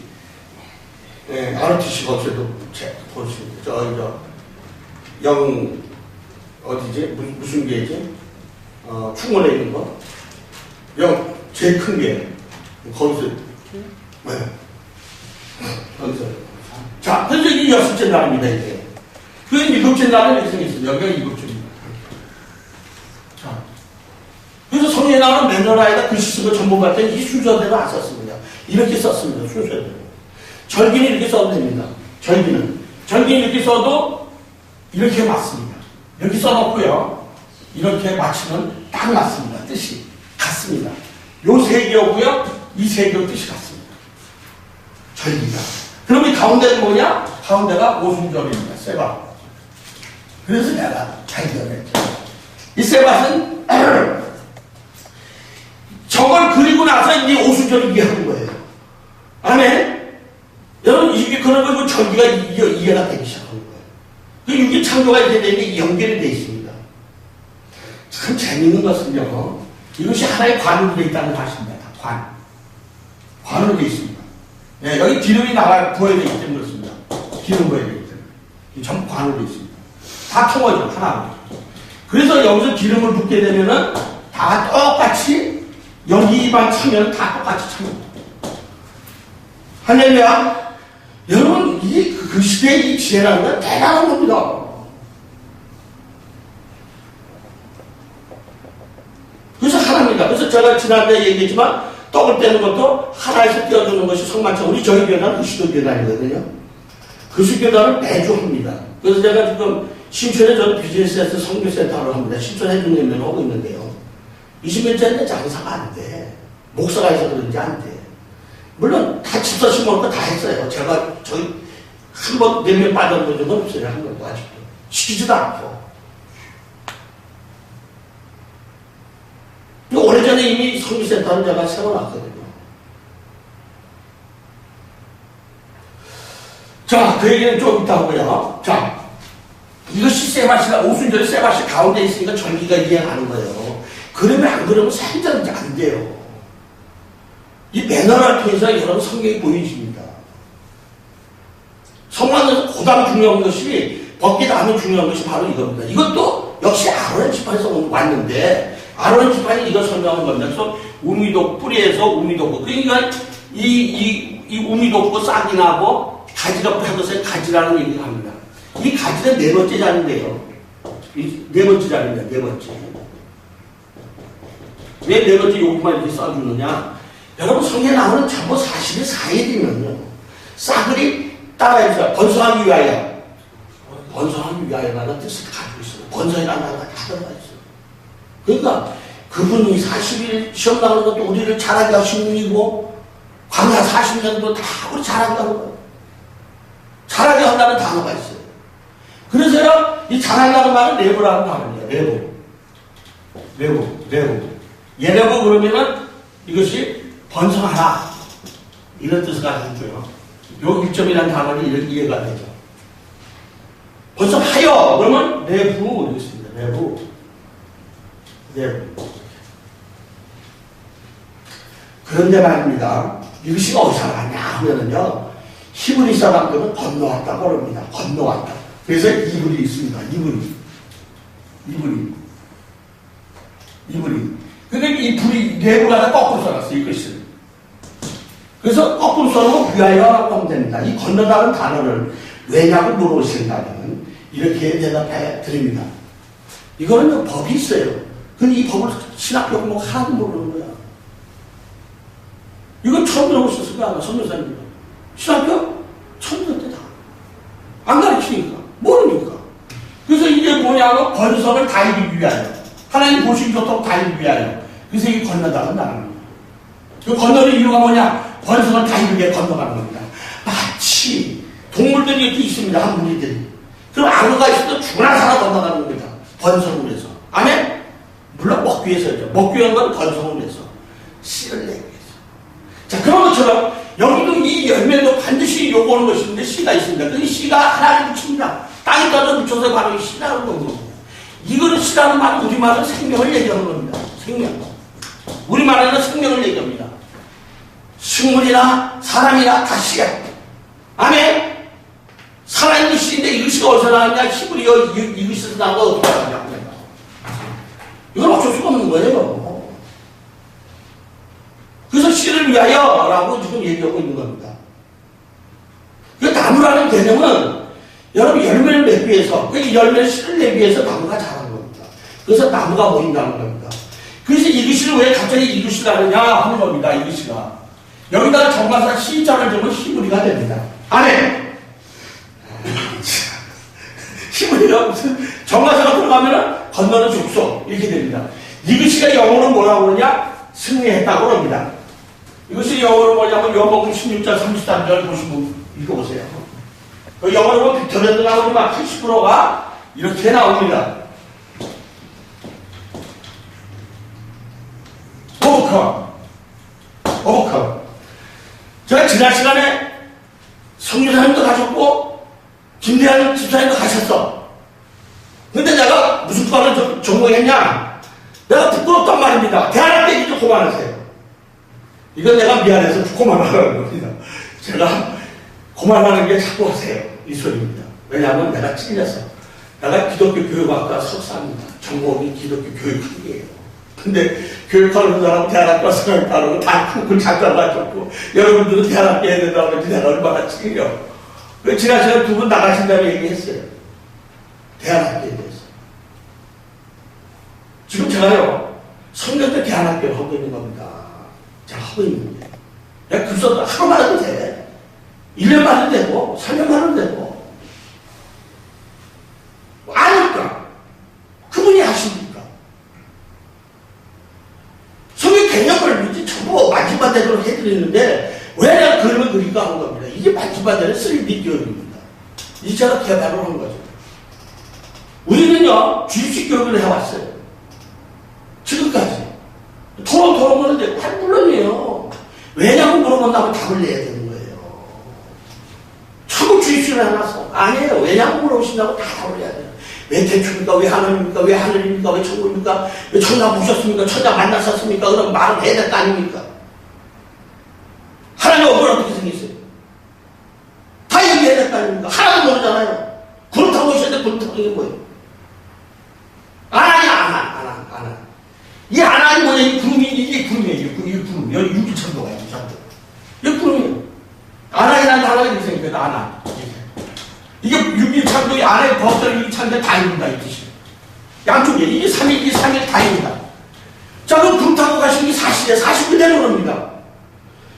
예, ROTC 거기서도 보시고, 어디지? 무슨 게지? 충원에 있는 거? 제일 큰 게. 거기서. 네. 거기서. 자, 그래서 이 여섯째 날입니다, 이게. 그 일곱째 날은 이렇게 생겼어요. 여기가 일곱째입니다. 자. 그래서 성경에 나오는 매너라에다 글씨 쓰고 전부 봤더니 이 순서대로 안 썼습니다. 이렇게 썼습니다, 순서대로. 절기는 이렇게 써도 됩니다. 절기는 이렇게 써도 이렇게 맞습니다. 이렇게 써놓고요. 이렇게 맞추면 딱 맞습니다. 뜻이 같습니다. 요 세 개하고요. 이 세 개의 뜻이 같습니다. 절기가. 그럼 이 가운데는 뭐냐? 가운데가 오순절입니다. 세바. 그래서 내가 발견했죠. 이 세바는 저걸 그리고 나서 이제 오순절을 이해하는 거예요. 아멘? 여러분, 이게 그런 거 절기가 이해가 되기 시작하는 거예요. 그 육이 창조가 이렇게 되는데 연결이 되어 있습니다. 참 재밌는 것은요, 이것이 하나의 관으로 되어 있다는 사실입니다. 관으로 되어 있습니다. 네, 여기 기름이 부어야 되기 때문에 그렇습니다. 기름 부어야 되기 때문에. 전부 관으로 되어 있습니다. 다 통하죠, 하나로. 그래서 여기서 기름을 붓게 되면은 다 똑같이 여기만 차면 다 똑같이 찹니다. 할렐루야. 여러분, 그 시대의 이 지혜라는 건 대단한 겁니다. 그래서 하나입니다. 그래서 제가 지난번에 얘기했지만, 떡을 떼는 것도 하나에서 떼어주는 것이 성만찬. 우리 저희 교단은 그시도교단이거든요. 그시도교단을 매주 합니다. 그래서 제가 지금 신촌에 저는 비즈니스센터 선교센터를 합니다. 신촌 해중연맹을 하고 있는데요. 20년째인데 장사가 안 돼. 목사가 해서 그런지 안 돼. 물론 다 집사 심어놓은 거 다 했어요. 제가 저희 한 번 내면 빠져본 적은 없어요. 한 번도 아직도. 시키지도 않고. 오래전에 이미 선교센터는 제가 세워놨거든요. 자, 그 얘기는 좀 이따 하고요. 자, 이것이 세바시가, 오순절에 세바시 가운데 있으니까 전기가 이행하는 거예요. 그러면 안 그러면 생전이 안 돼요. 이 매너를 통해서 여러분 성경이 보여집니다. 성만에서 가장 중요한 것이, 벗기 다음에 중요한 것이 바로 이겁니다. 이것도 역시 아론의 지파에서 왔는데, 아론의 지파는 이걸 설명하는 겁니다. 그래서 우미독, 뿌리에서 우미독. 그러니까 이 우미독고 싹이 나고 가지가 펴져서 가지라는 얘기를 합니다. 이 가지는 네 번째 자리인데요. 네 번째 자리입니다. 네 번째. 왜 네 번째 여기만 이렇게 써주느냐? 여러분 성경에 나오는 전부 사실이 4일이면요. 싸그리 따라해서 번성하기 위하여. 번성하기 위하여라는 뜻을 가지고 있어요. 번성이라는 단어가 다 들어가 있어요. 그러니까 그분이 40일 시험 나오는 것도 우리를 잘하게 하신 분이고 광야 40년도 다 우리 잘하게 하는 거예요. 잘하게 한다는 단어가 있어요. 그래서요, 이 잘한다는 말은 레브라는 단어예요. 레브. 예레브 그러면은 이것이 번성하라. 이런 뜻을 가지고 있고요. 요 1점이라는 단어는 이렇게 이해가 되죠. 번성하여! 그러면 레브, 이렇게 씁니다. 레브. 그런데 말입니다. 이것이 어디서 나왔냐 하면은요, 히브리 사람들은 건너왔다고 합니다. 건너왔다. 그래서 이불이 있습니다. 이불이. 그러니까 이 불이 내부가 거꾸로 써놨어요. 이것을. 그래서 거꾸로 써놓고 위하여라고 하면 됩니다. 이 건너다는 단어를 왜냐고 물어보신다면 이렇게 대답해 드립니다. 이거는 법이 있어요. 근데 이 법을 신학교 뭐 하나도 모르는 거야. 이건 처음 들어보셨을 거야, 선교사님들. 신학교? 처음 들을 때 다. 안 가르치니까. 모르니까. 그래서 이게 뭐냐면 번성을 다 이루기 위하여. 하나님 보시기 좋도록 다 이루기 위하여. 그래서 이게 건너다는 나라입니다. 그 건너는 이유가 뭐냐? 번성을 다 이루게 건너가는 겁니다. 마치 동물들이 이렇게 있습니다. 한 무리들이. 그럼 악어가 있어도 죽으나 살아 건너가는 겁니다. 번성을 위해서. 아멘? 물론 먹기 위해서죠. 먹기 위한 건 번성을 위해서. 씨를 내기 위해서. 자, 그런 것처럼 여기도 이 열매도 반드시 요구하는 것이 있는데 씨가 있습니다. 그 씨가 하나님 묻힙니다. 땅에 떨어져 묻혀서 바로 이 씨라는 겁니다. 이거는 씨라는 말은 우리말은 생명을 얘기하는 겁니다. 생명. 우리말에는 생명을 얘기합니다. 식물이나 사람이나 다 씨야. 아멘? 살아있는 씨인데 이것이 어디서 나왔냐? 히브리어 이것에서 나온 거 어떻게 나왔냐? 이건 어쩔 수가 없는 거예요. 그래서 씨를 위하여 라고 지금 얘기하고 있는 겁니다. 그 나무라는 개념은 여러분 열매를 맺기 위해서, 그 열매를 씨를 내기 위해서 나무가 자라는 겁니다. 그래서 나무가 모인다는 겁니다. 그래서 이것을 왜 갑자기 이것을 하느냐 하는 겁니다. 이것이가. 여기다가 정가사 시자를 주면 히브리가 됩니다. 아멘! 히브리가 무슨 정가사가 들어가면 건너는 족속 이렇게 됩니다. 이것이가 영어로 뭐라고 그러냐? 승리했다고 합니다. 이것이 영어로 뭐냐면 요한복음 16장 33절 보시면 읽어보세요. 그 영어로 보면 빅터랜드 나오지만 80%가 이렇게 나옵니다. 오버컴. 제가 지난 시간에 성유사님도 가셨고 김대한 집사님도 가셨어. 근데 내가 무슨 과를 전공했냐? 내가 부끄럽단 말입니다. 대안할 때 이제 그만하세요. 이건 내가 미안해서 그만하라는 겁니다. 제가 그만하는 게 자꾸 하세요. 이 소리입니다. 왜냐하면 내가 찔려서. 내가 기독교 교육학과 석사입니다. 전공이 기독교 교육학이에요. 근데 교육하는 사람은 대안학과 생각하고 다 큰걸 잠깐 맞췄고 여러분들은 대안학교 해야 된다고 하면 내가 얼마나 찔려. 그 지난 시간에 두 분 나가신다고 얘기했어요. 대안학교에 대해서. 지금 제가요, 성경 때 대안학교를 하고 있는 겁니다. 제가 하고 있는데. 내가 급서도 하루만 해도 돼. 1년만 해도 되고, 3년만 해도 되고. 아니까. 그분이 하십니까? 성경 개념을 이제 전부 만지반대로 해드리는데, 왜 내가 그림을 그릴까 하는 겁니다. 이게 만지반대는 3D 교육입니다. 이제 제가 개발을 한 거죠. 우리는요, 주입식 교육을 해왔어요. 지금까지. 토론은 되고, 물론이에요. 왜냐고 물어본다고 답을 내야 되는 거예요. 천국 주입식 대충 해놨어. 아니에요. 왜냐하면 물어보신다고 다 올려야 돼요. 왜 대충입니까? 왜 하나님입니까? 왜 하늘입니까? 왜 천국입니까? 왜 천사 보셨습니까? 천사 만나셨습니까? 그럼 말은 해야 될 거 아닙니까? 하나님 얼굴 어떻게 생겼어요? 다 얘기해야 될 거 아닙니까? 하나도 모르잖아요. 구름 타고 있었는데 구름 타고 이게 뭐예요? 아나니 아나. 이 아나니 뭐냐? 이 구름이, 이게 구름이에요. 이게 구름. 여기 유기천도가 있죠. 이게 구름이에요. 아나이라는 단어가 이렇게 생겼어요. 아나. 이게 6.1창조의 안에 법들 유기창조에 다 있는다, 이 뜻이에요. 양쪽에. 이게 3일, 이게 3일 다 있는다. 자, 그럼 구름 타고 가시는 게 40에 40일 내려오랍니다.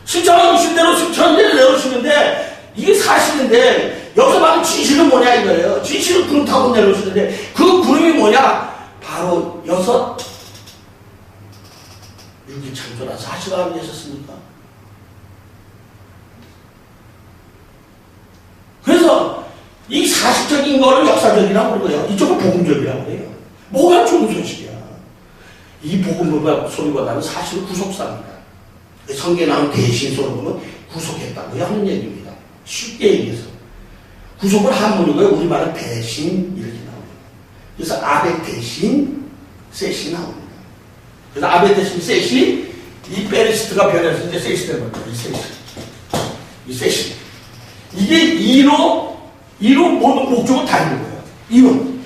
신천하신 대로 신천대로 내려오시는데, 이게 사실인데, 여기서 말하는 진실은 뭐냐 이거예요. 진실은 구름 타고 내려오시는데, 그 구름이 뭐냐? 바로 6 6.1창조라 사실 알고 계셨습니까? 그래서 이 사실적인 거를 역사적이라고 그러고요. 이쪽은 복음적이라고 그래요. 뭐가 좋은 소식이야. 이 복음 소리보다는 사실 구속사입니다. 성경에 나오는 대신소로 보면 구속했다고 하는 얘기입니다. 쉽게 얘기해서. 구속은 한문이고요. 우리말은 대신 이렇게 나옵니다. 그래서 아베 대신 셋이 나옵니다. 그래서 아베 대신 셋이 이 페리시트가 변해서 이제 셋이 된 겁니다. 이 셋이. 이게 2로 모든 목적은 다 있는 거예요. 2로.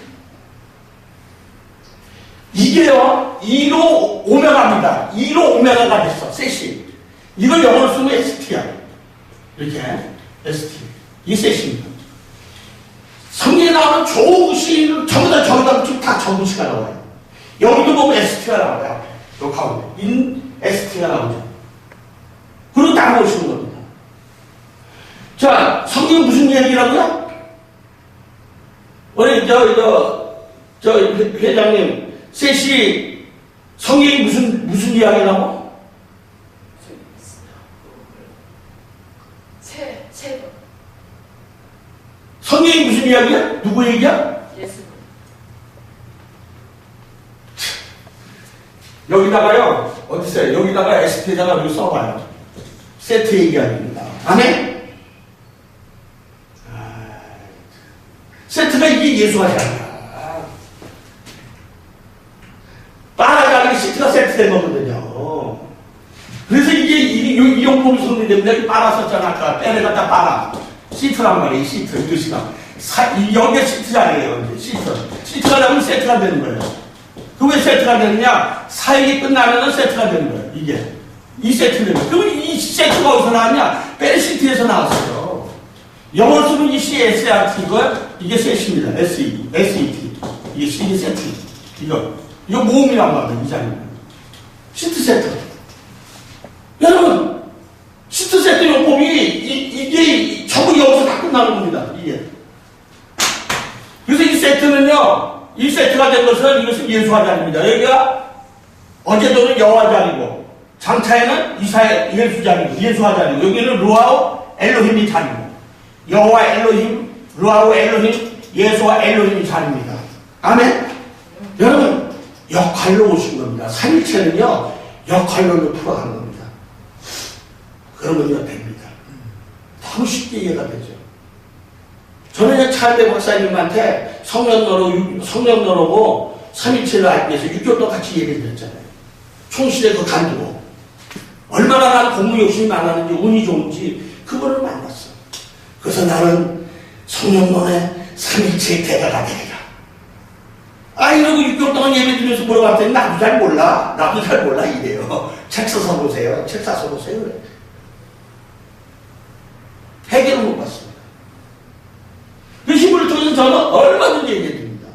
이게요, 2로 오메가입니다. 2로 오메가가 됐어, 셋이. 이걸 영어로 쓰면 ST야. 이렇게, ST. 이게 셋입니다. 성경에 나오는 조우시, 전부 다 저기다 붙이면 다 정우시가 나와요. 여기도 보면 ST가 나와요. 요 가운데. ST가 나오죠. 그리고 다 모시는 겁니다. 자, 성경은 무슨 이야기라고요? 우리, 회장님, 셋이 성경이 무슨 이야기라고? 세 번. 성경이 무슨 이야기야? 누구 얘기야? 예수님. 여기다가요, 어디 있어요? 여기다가 ST에다가 여기 써봐요. 세트 얘기합니다. 아멘? 세트가 이게 예수가 아니야. 빨아가는 시트가 세트된 거거든요. 그래서 이게 이 용법이 성립이 됩니다. 빨았었잖아. 아까 빼내 갖다 빨아. 시트란 말이에요. 시트. 이것이가. 여기가 시트잖아요. 시트가 나면 세트가 되는 거예요. 그 왜 세트가 되느냐? 사역이 끝나면 세트가 되는 거예요. 이게. 이 세트는. 그럼 이 세트가 어디서 나왔냐? 베르시트에서 나왔어요. 영어로 쓰면 이 CSRT 이게 셋입니다. SET. 이게 C 세트. 이거 모음이란 말이에요. 이 자리는. 시트 세트. 여러분, 시트 세트 용법이 이게 전부 여기서 다 끝나는 겁니다. 이게. 그래서 이 세트는요, 이 세트가 된 것은 이것은 예수와 자리입니다. 여기가 어제도는 여호와 자리고, 장차에는 예수 자리고, 예수와 자리고, 여기는 루아우 엘로힘이 자리고, 여호와 엘로힘, 루아우 엘로힘, 예수와 엘로힘이 자리입니다. 아멘? 여러분, 역할로 오신 겁니다. 삼일체는요, 역할로 풀어가는 겁니다. 그러면요, 됩니다. 너무 쉽게 이해가 되죠. 저는 차일대 박사님한테 성령노로고 삼일체를 알기 위해서 6개월 동안 같이 얘기를 드렸잖아요. 총실에 그 간두고 얼마나 나는 공부 욕심이 많았는지 운이 좋은지 그분을 만났어. 그래서 나는 성령론의 삼일체의 대가가 되리라. 이러고 6개월 동안 예배 드리면서 물어봤더니 나도 잘 몰라 이래요. 책 써서 보세요. 책 사서 보세요. 그래. 해결을 못 봤습니다. 그 힘을 통해서 저는 얼마든지 얘기해드립니다.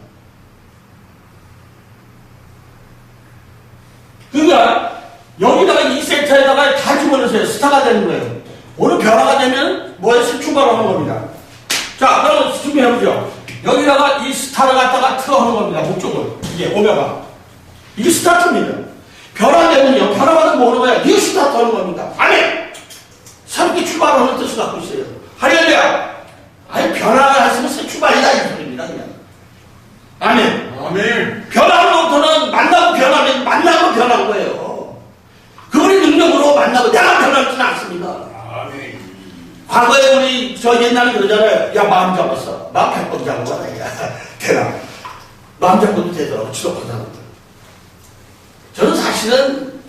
그러니까 여기다가 이 센터에다가 다 집어넣으세요. 스타가 되는 거예요. 오늘 변화가 되면 뭐에서 출발하는 겁니다. 자, 그럼 준비해보죠. 여기다가 이 스타를 갖다가 틀어하는 겁니다. 목적을. 이게 오메가. 이게 스타트입니다. 변화되면요. 변화받으면 뭐하는 거야? 이게 스타트하는 겁니다. 아멘! 새롭게 출발하는 뜻을 갖고 있어요. 할렐루야! 변화가 했으면 새 출발이다. 이 소리입니다. 그냥. 아멘! 아멘. 변화로부터는 만나고 변한 거예요. 그분의 능력으로 만나고 내가 변하지는 않습니다. 아멘. 과거에 우리 저 옛날에 그러잖아요. 야 마음 잡았어. 마음 100번 잡아봐. 야 되나. 마음 잡고도 되더라고. 지독한 사람들. 저는 사실은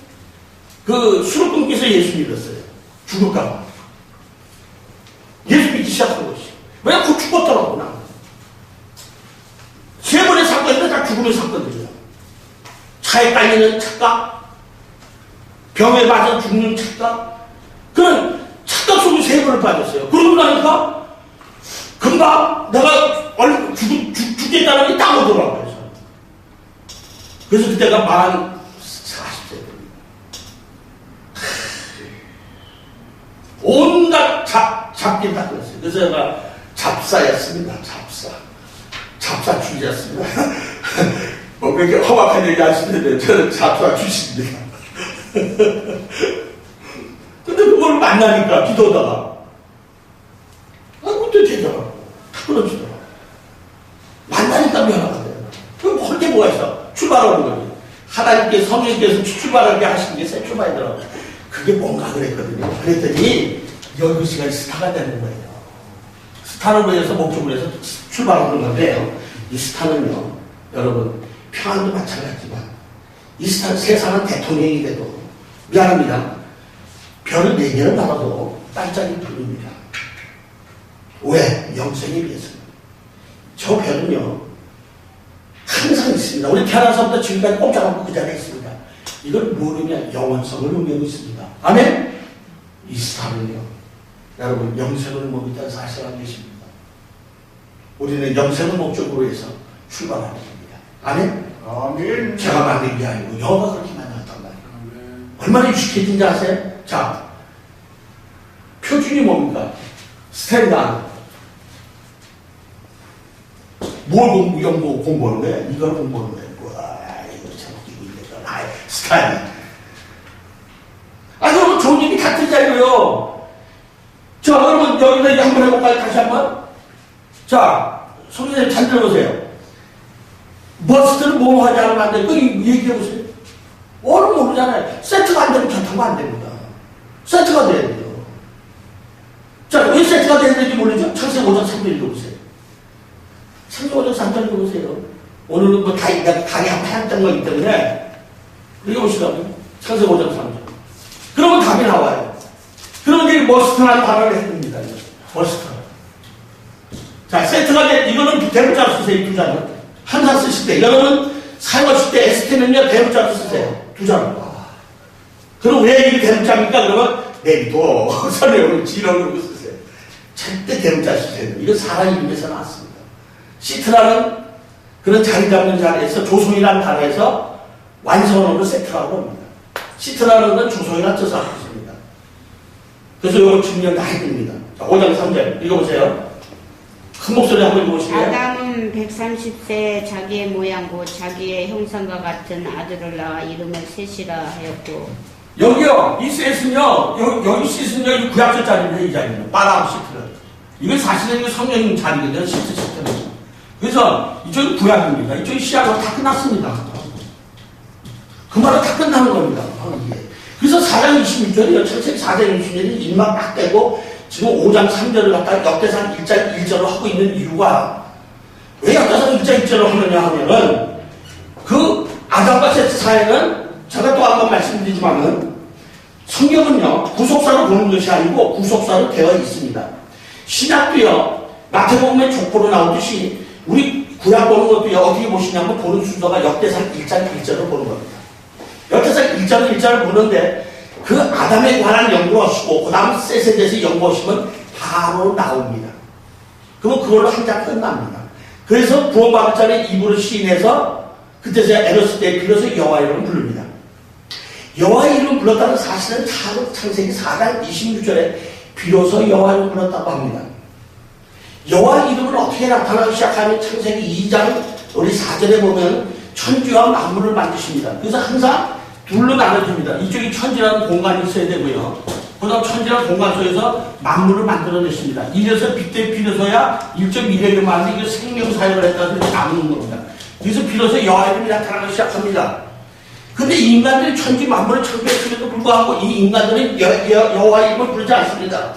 그 술을 끊기서 예수 믿었어요. 죽을까 봐. 예수 믿기 시작한 것이. 왜 그 죽었더라고 나. 세 번의 사건인데 다 죽음의 사건들이야. 차에 깔리는 착각, 병에 맞아 죽는 착각, 그런 착각 속에 세 번을 빠졌어요. 그러고 나니까 금방 내가 죽겠다는 게 딱 오더라고요. 그래서 그때가 만 40세입니다. 온갖 잡긴 다 끊었어요. 그래서 제가 잡사였습니다. 잡사주의였습니다. 뭐 그렇게 험악한 얘기 하시는데 저는 잡사 출신입니다. 근데 그걸 만나니까 기도하다가 그때 되더라고. 다 끊어지더라고. 만나니까 변화가 돼요. 그럼 그렇게 뭐가 있어? 출발하는 거지. 하나님께 성령께서 출발하게 하시는 게 새 출발이더라고요. 그게 뭔가 그랬거든요. 그랬더니 여기가 스타가 되는 거예요. 스타를 위해서 목적을 해서 출발하는 건데요. 이 스타는요, 여러분, 평안도 마찬가지지만, 이 스타, 세상은 대통령이 돼도, 미안합니다. 별을 4개를 받아도 딸짝이 둘입니다. 왜? 영생에 비해서는. 저 별은요, 항상 있습니다. 우리 태어나서부터 지금까지 꼼짝않고 그 자리에 있습니다. 이걸 모르면 영원성을 의미하고 있습니다. 아멘? 이 스타는요, 여러분, 영생을 의미하고 있다는 사실을 알고 계십니다. 우리는 영생을 목적으로 해서 출발하는 겁니다. 아멘? 아멘. 제가 만든 게 아니고 여호가 그렇게 만들었단 말이에요. 얼마나 유식해진지 아세요? 자, 표준이 뭡니까? 스탠다드. 뭘 공부하는 거야? 이걸 공부하는 거야. 와, 이거 참 웃기고 있네. 나의 스타일. 아, 그러면 좋은 얘기 다 듣자고요. 자, 그러면 여기서 한번 해볼까요? 다시 한번. 자, 선생님 잘 들어보세요. 버스들은 뭐 하지 않으면 안 돼. 그 얘기해보세요. 오늘 모르잖아요. 세트가 안 되면 차 타면 안 됩니다. 세트가 돼야 돼요. 자, 왜 세트가 돼야 되는지 모르죠? 창세기 5장 3절 읽어보세요. 창세기 5장 3절 읽어보세요. 오늘은 뭐 다 강의 한 파였던 거기 때문에 읽어보시라고요. 창세기 5장 3절. 그러면 답이 나와요. 그러면 이제 머스트라는 단어를 해줍니다. 머스트. 자, 세트가 돼. 이거는 대문자로 쓰세요. 이 두 자는. 항상 쓰실 때. 여러분, 사용하실 때 ST는요, 대문자로 쓰세요. 두 자는. 그럼 왜 이게 대문자입니까? 그러면 내비도 설명을 지렁이로 쓰세요. 절대 대문자 쓰세요. 이건 사람 이름에서 나왔습니다. 시트라는 그런 자리 잡는 자리에서 조성이라는 단어에서 완성어로 세트라고 합니다. 시트라는 건 조성이라는 뜻을 갖고 있습니다. 그래서 이걸 증명 다 해드립니다. 자, 5장 3절 읽어보세요. 큰 목소리 한번 읽어보시게요. 아담은 130세 자기의 모양고 자기의 형상과 같은 아들을 낳아 이름을 셋이라 하였고. 여기요, 이 셋은요, 여기 셋은요, 이 구약적 자리인데, 이 자리는. 빠라움 시트는. 이건 사실은 이거 성령 자리거든요, 시트는. 그래서 이쪽은 구약입니다. 이쪽이 시약으로 다 끝났습니다. 그 말은 다 끝나는 겁니다. 그래서 4장 26절이요, 창세기 4장 26절이 입만 딱 떼고, 지금 5장 3절을 갖다가 역대상 1장 1절을 하고 있는 이유가 왜 역대상 1장 1절을 하느냐 하면은 그 아담과 세트 사이는 제가 또 한 번 말씀드리지만은 성경은요 구속사로 보는 것이 아니고 구속사로 되어 있습니다. 신약도요 마태복음의 족보로 나오듯이 우리 구약 보는 것도요 어떻게 보시냐면 보는 순서가 역대상 1장 1절을 보는 겁니다. 역대상 1장 1절을 보는데 그 아담에 관한 연구하시고 그 다음 셋에 대해서 연구하시면 바로 나옵니다. 그러면 그걸로 한 장 끝납니다. 그래서 구원받을 자는 입으로 시인해서 그때서야 에너스 때 빌어서 여호와 이름을 부릅니다. 여호와 이름을 불렀다는 사실은 창세기 4장 26절에 비로소 여호와 이름을 불렀다고 합니다. 여호와 이름은 어떻게 나타나기 시작하면 창세기 2장 우리 4절에 보면 천지와 만물을 만드십니다. 그래서 항상 둘로 나눠집니다. 이쪽이 천지라는 공간이 있어야 되고요. 그 다음 천지라는 공간 속에서 만물을 만들어냈습니다. 이래서 빗대 비로소야 1.1회를 만든 게 생명 사역을 했다고 이렇게 나누는 겁니다. 그래서 비로소 여호와 이름이 나타나기 시작합니다. 근데 인간들이 천지 만물을 창조했음에도 불구하고 이 인간들은 여호와 이름을 부르지 않습니다.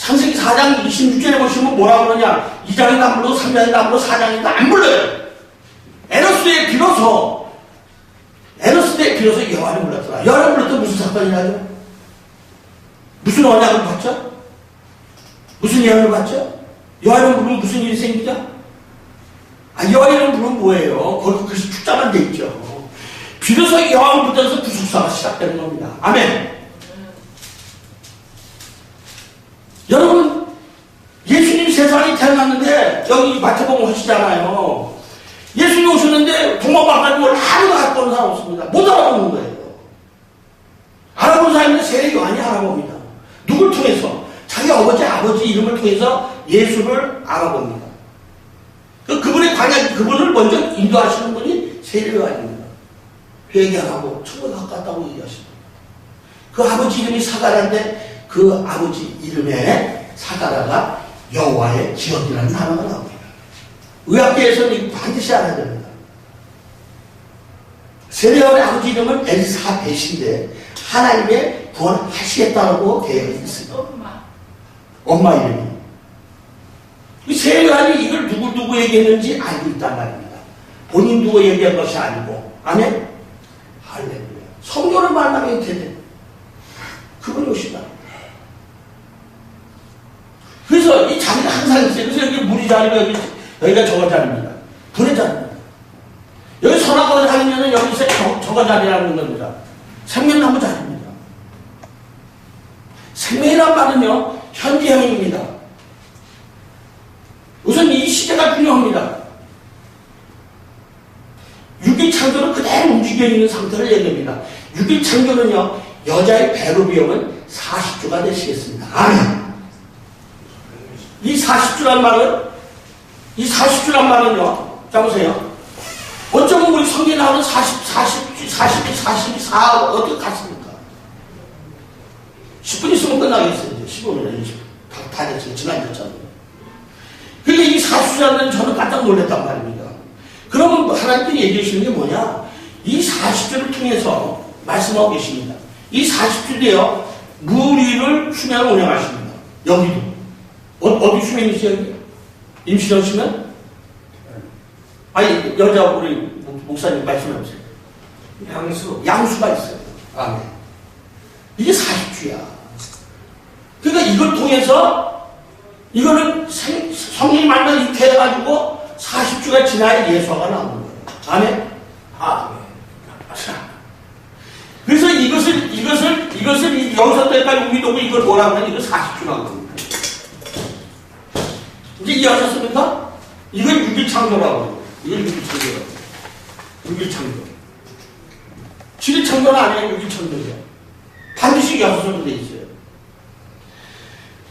창세기 4장 26절에 보시면 뭐라고 그러냐? 2장에도 안 부르고 3장에도 안 부르고 4장에도 안 불러요. 에노스에 비로소 여호와를 불렀더라. 여호와를 불렀던 무슨 사건이라죠? 무슨 언약을 받죠? 무슨 예언을 받죠? 여호와를 부르면 무슨 일이 생기죠? 여호와 이름 부르면 뭐예요? 거기 글씨 축자만 돼 있죠. 비로소 여호와를 부르면서 구속사가 시작되는 겁니다. 아멘. 여러분, 예수님이 세상에 태어났는데 여기 마태복음 하시잖아요. 예수님이 오셨는데 동방박사님을 하루도 갖고 오는 사람 없습니다. 못 알아보는 거예요. 알아보는 사람은 세례 요한이 알아봅니다. 누굴 통해서? 자기 아버지 이름을 통해서 예수를 알아봅니다. 그분의 관약, 그분을 먼저 인도하시는 분이 세례 요한입니다. 회개하라고 천국에 가깝다고 얘기하십니다. 그 아버지 이름이 사가라인데 그 아버지 이름에 사가라가 여호와의 기업이라는 단어가 나옵니다. 의학계에서는 반드시 알아야 됩니다. 세례요한의 아버지 이름은 엘사벳인데 하나님의 구원하시겠다고 되어 있습니다. 엄마 이름이. 세례요한이 이걸 누구 얘기했는지 알고 있단 말입니다. 본인 두고 얘기한 것이 아니고. 아멘? 할렐루야. 성령을 만나면 되네. 그분이 오신다. 그래서 이 자리가 항상 있어요. 그래서 여기 물이 자리가 여기가 저거 자리입니다. 불의 자리입니다. 여기 선악과를 다니면 여기서 저거 자리라는 겁니다. 생명나무 자리입니다. 생명이란 말은요, 현재형입니다. 우선 이 시대가 중요합니다. 육일창조는 그대로 움직여 있는 상태를 얘기합니다. 육일창조는요, 여자의 배로 비용은 40주가 되시겠습니다. 아멘. 이 40주란 말은요, 자 보세요. 어쩌면 우리 성경에 나오는 44 어떻게 갔습니까? 10분 있으면 끝나겠어요. 15분, 다 됐어요. 지난주잖아요. 그러니까 이 40주라는 저는 깜짝 놀랐단 말입니다. 그러면 하나님께서 얘기해 주시는 게 뭐냐? 이 40주를 통해서 말씀하고 계십니다. 이 40주도요, 무리를 수면을 운영하십니다. 여기도. 어디 수면이 있어요, 여기? 임시정 수면? 아니, 여자, 우리 목사님 말씀해보세요. 양수가 있어요. 아멘. 이게 40주야. 그러니까 이걸 통해서, 이거는 성령이 말만 잉태해가지고 40주가 지나야 예수가 나오는 거예요. 아멘? 아멘. 그래서 이것을 여기서 때까지 우리도 이걸 뭐라고 하면 이거 40주라고 합니다. 이제 이해하셨습니까? 이걸 6일창조라고 해요. 이걸 6일창조라고 해요. 6일창조. 7일창조는 아니에요. 6일창조죠. 반드시 6손으로 되어 있어요.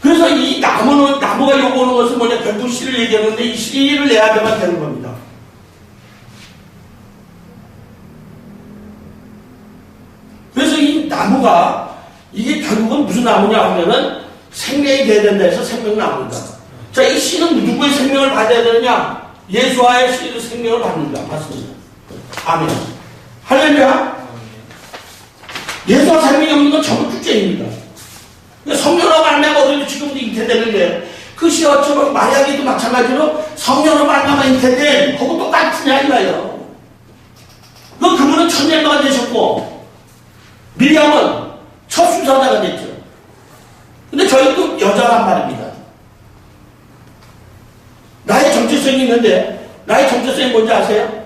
그래서 이 나무가 요구하는 것은 뭐냐, 결국 씨를 얘기하는데 이 씨를 내야만 되는 겁니다. 그래서 이 나무가, 이게 결국은 무슨 나무냐 하면은 생명이 돼야 된다 해서 생명나무입니다. 자, 이 씨는 누구의 생명을 받아야 되느냐? 예수와의 씨의 생명을 받는다. 맞습니다. 아멘. 할렐루야. 예수와 생명이 없는 건 전부 축제입니다. 성령으로 말미암아 우리도 지금도 잉태되는데 그 시 어처럼 마리아기도 마찬가지로 성령으로 말미암아 잉태된 그거 똑같으냐 이거예요. 그분은 천년마가 되셨고 미리암은 첫 수사자가 됐죠. 근데 저희도 여자란 말입니다. 나의 정체성이 있는데 나의 정체성이 뭔지 아세요?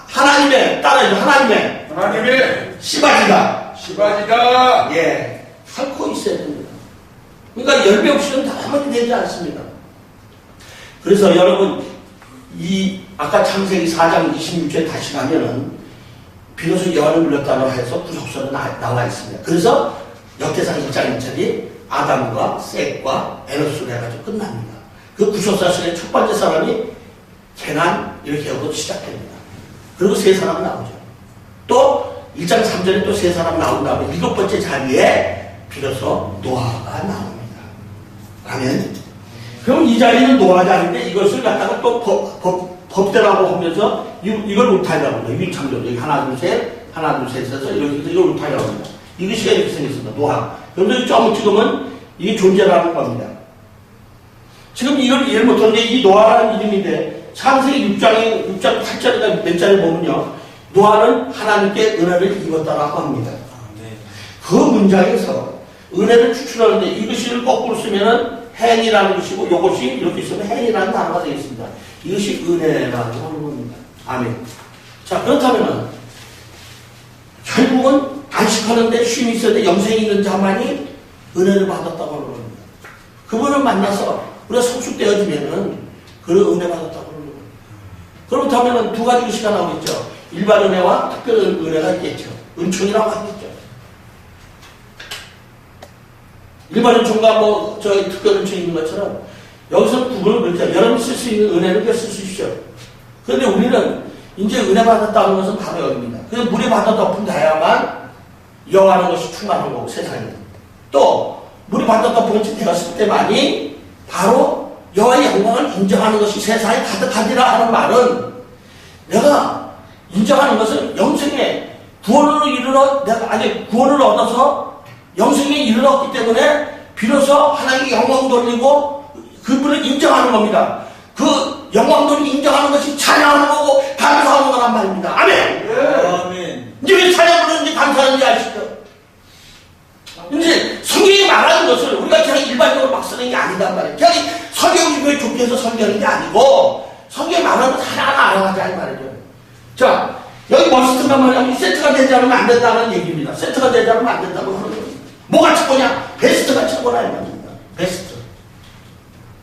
하나님의 따라해줘. 하나님의 씨바지다. 예. 핥고 있어야 됩니다. 그러니까 열매 없이는 다음이 되지 않습니다. 그래서 여러분, 아까 창세기 4장 26절에 다시 가면은, 비로소 여호와를 불렀다고 해서 구속서는 나와 있습니다. 그래서 역대상 1장 1절이 아담과 셋과 에노스로 해가지고 끝납니다. 그 구속사 속의 첫 번째 사람이 케난, 이렇게 하고 시작됩니다. 그리고 세 사람 나오죠. 또 1장 3절에 또 세 사람 나온 다음에 7번째 자리에 비로소 노아가 나옵니다. 아멘. 그럼 이 자리는 노아 자리인데 이것을 갖다가 또 법대라고 하면서 이걸 울타리라고 합니다. 유창조. 여기 하나, 둘, 셋 해서 이걸 울타리라고 합니다. 이것이 이렇게 생겼습니다. 노아. 그런데 좀 찍으면 이게 존재라는 겁니다. 지금 이걸 이해를 못하는데 이 노아라는 이름인데 창세기 6장 8절인가 몇 절에 보면요. 노아는 하나님께 은혜를 입었다라고 합니다. 네. 그 문장에서 은혜를 추출하는데 이것을 거꾸로 쓰면은 행이라는 것이고 이것이 이렇게 쓰면 행이라는 단어가 되겠습니다. 이것이 은혜라고 하는 겁니다. 아멘. 자, 그렇다면은 결국은 안식하는데 쉼이 있어야 영생이 있는 자만이 은혜를 받았다고 하는 겁니다. 그분을 만나서 우리가 성숙되어지면은 그 은혜 받았다고 하는 겁니다. 그렇다면은 두 가지 것이가 나오겠죠. 일반 은혜와 특별 은혜가 있겠죠. 은총이라고 하겠죠. 일반 은총과 특별 은총이 있는 것처럼 여기서 구분을 그렇게 여러분이 쓸 수 있는 은혜는 쓸 수 있죠. 그런데 우리는 이제 은혜 받았다는 것은 바로 여기입니다. 그래서 물에 받아 덮은 자야만 영하는 것이 충만한 거고 세상에. 또 물이 받아 덮은 것이 되었을 때만이 바로 여호와의 영광을 인정하는 것이 세상에 가득하리라 하는 말은 내가 인정하는 것은 영생에 구원을 얻어서 영생에 이르렀기 때문에 비로소 하나님께 영광 돌리고 그분을 인정하는 겁니다. 그 영광 돌리고 인정하는 것이 찬양하는 거고 감사하는 거란 말입니다. 아멘. 아멘. 이제 왜 찬양 부르는지 감사하는지 아시죠? 이제 성경이 말하는 것을 우리가 그냥 일반적으로 막 쓰는 게 아니단 말이에요. 그냥 성경을 좋게 해서 설명하는 게 아니고 성경이 말하는 것 하나하나 알아가자 이 말이죠. 자, 여기 머스트가 말하면 세트가 되지 않으면 안 된다는 얘기입니다. 세트가 되지 않으면 안 된다고 하는 겁니다. 뭐가 최고냐? 베스트가 최고라 이 말입니다. 베스트.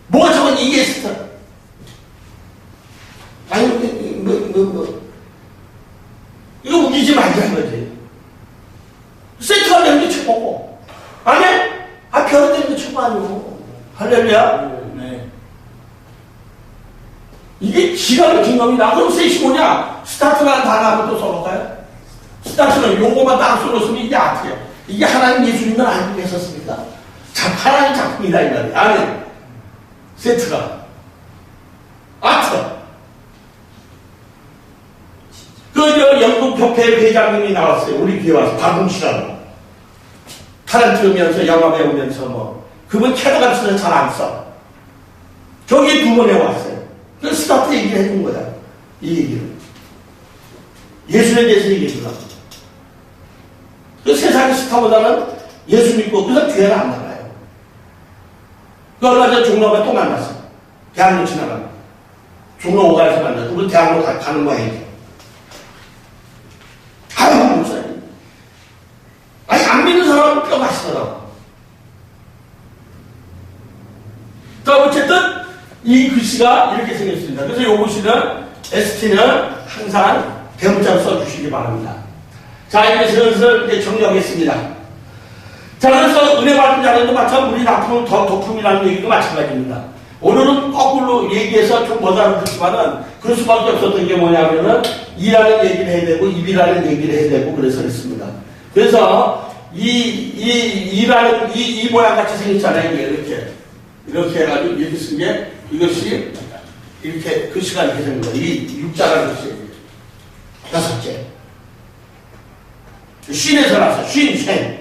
뭐가 최고냐? 이게 베스트. 아니, 이거 우기지 말자는 거지. 세트가 되는 게 최고고. 아니? 별이 되는 게 최고 아니오. 할렐루야. 네. 이게 기가 막힌 겁니다. 그럼 셋이 뭐냐? 스타트라는 단어 한번 또 써볼까요? 스타트는 요거만 딱 써놓으면 이게 아트예요. 이게 하나님 예수님은 알고 계셨습니다. 하나님 작품이다 이 말이에요. 아멘. 세트가. 아트. 영국 협회 회장님이 나왔어요. 우리 교회 와서 박웅씨라고. 타란트 오면서 영화 배우면서 그분 캐나다에서는 잘 안 써. 저기 두 번에 왔어요. 그 스타트 얘기를 해준 거야. 이 얘기를. 예수에 대해서 얘기해 주라고. 그 세상의 스타보다는 예수 믿고 그래서 교회를 안 나가요. 그 얼마 전에 종로가 또 만났어. 대학로 지나가는. 종로 5가에서 만났어. 우리 대학로 가는 모양이지. 아유, 목사님. 아니, 안 믿는 사람은 뼈 마시더라고. 자, 어쨌든, 이 글씨가 이렇게 생겼습니다. 그래서 요 글씨는, ST는 항상 대문자로 써주시기 바랍니다. 자, 이제 슬슬 이제 정리하겠습니다. 자, 그래서 은혜 받은 자들도 마찬가지로 우리 납품 덕품이라는 얘기도 마찬가지입니다. 오늘은 거꾸로 얘기해서 좀 못알아듣지만은 그럴 수밖에 없었던 게 뭐냐면은 이라는 얘기를 해야 되고 입이라는 얘기를 해야 되고 그래서 그랬습니다. 그래서 이라는 이 모양 같이 생겼잖아요. 이렇게 해가지고 이렇게 쓴 게 이것이 이렇게 글씨가 이렇게 생긴 거예요. 이 육자라는 것이 다섯째. 쉰에서 나서 쉰.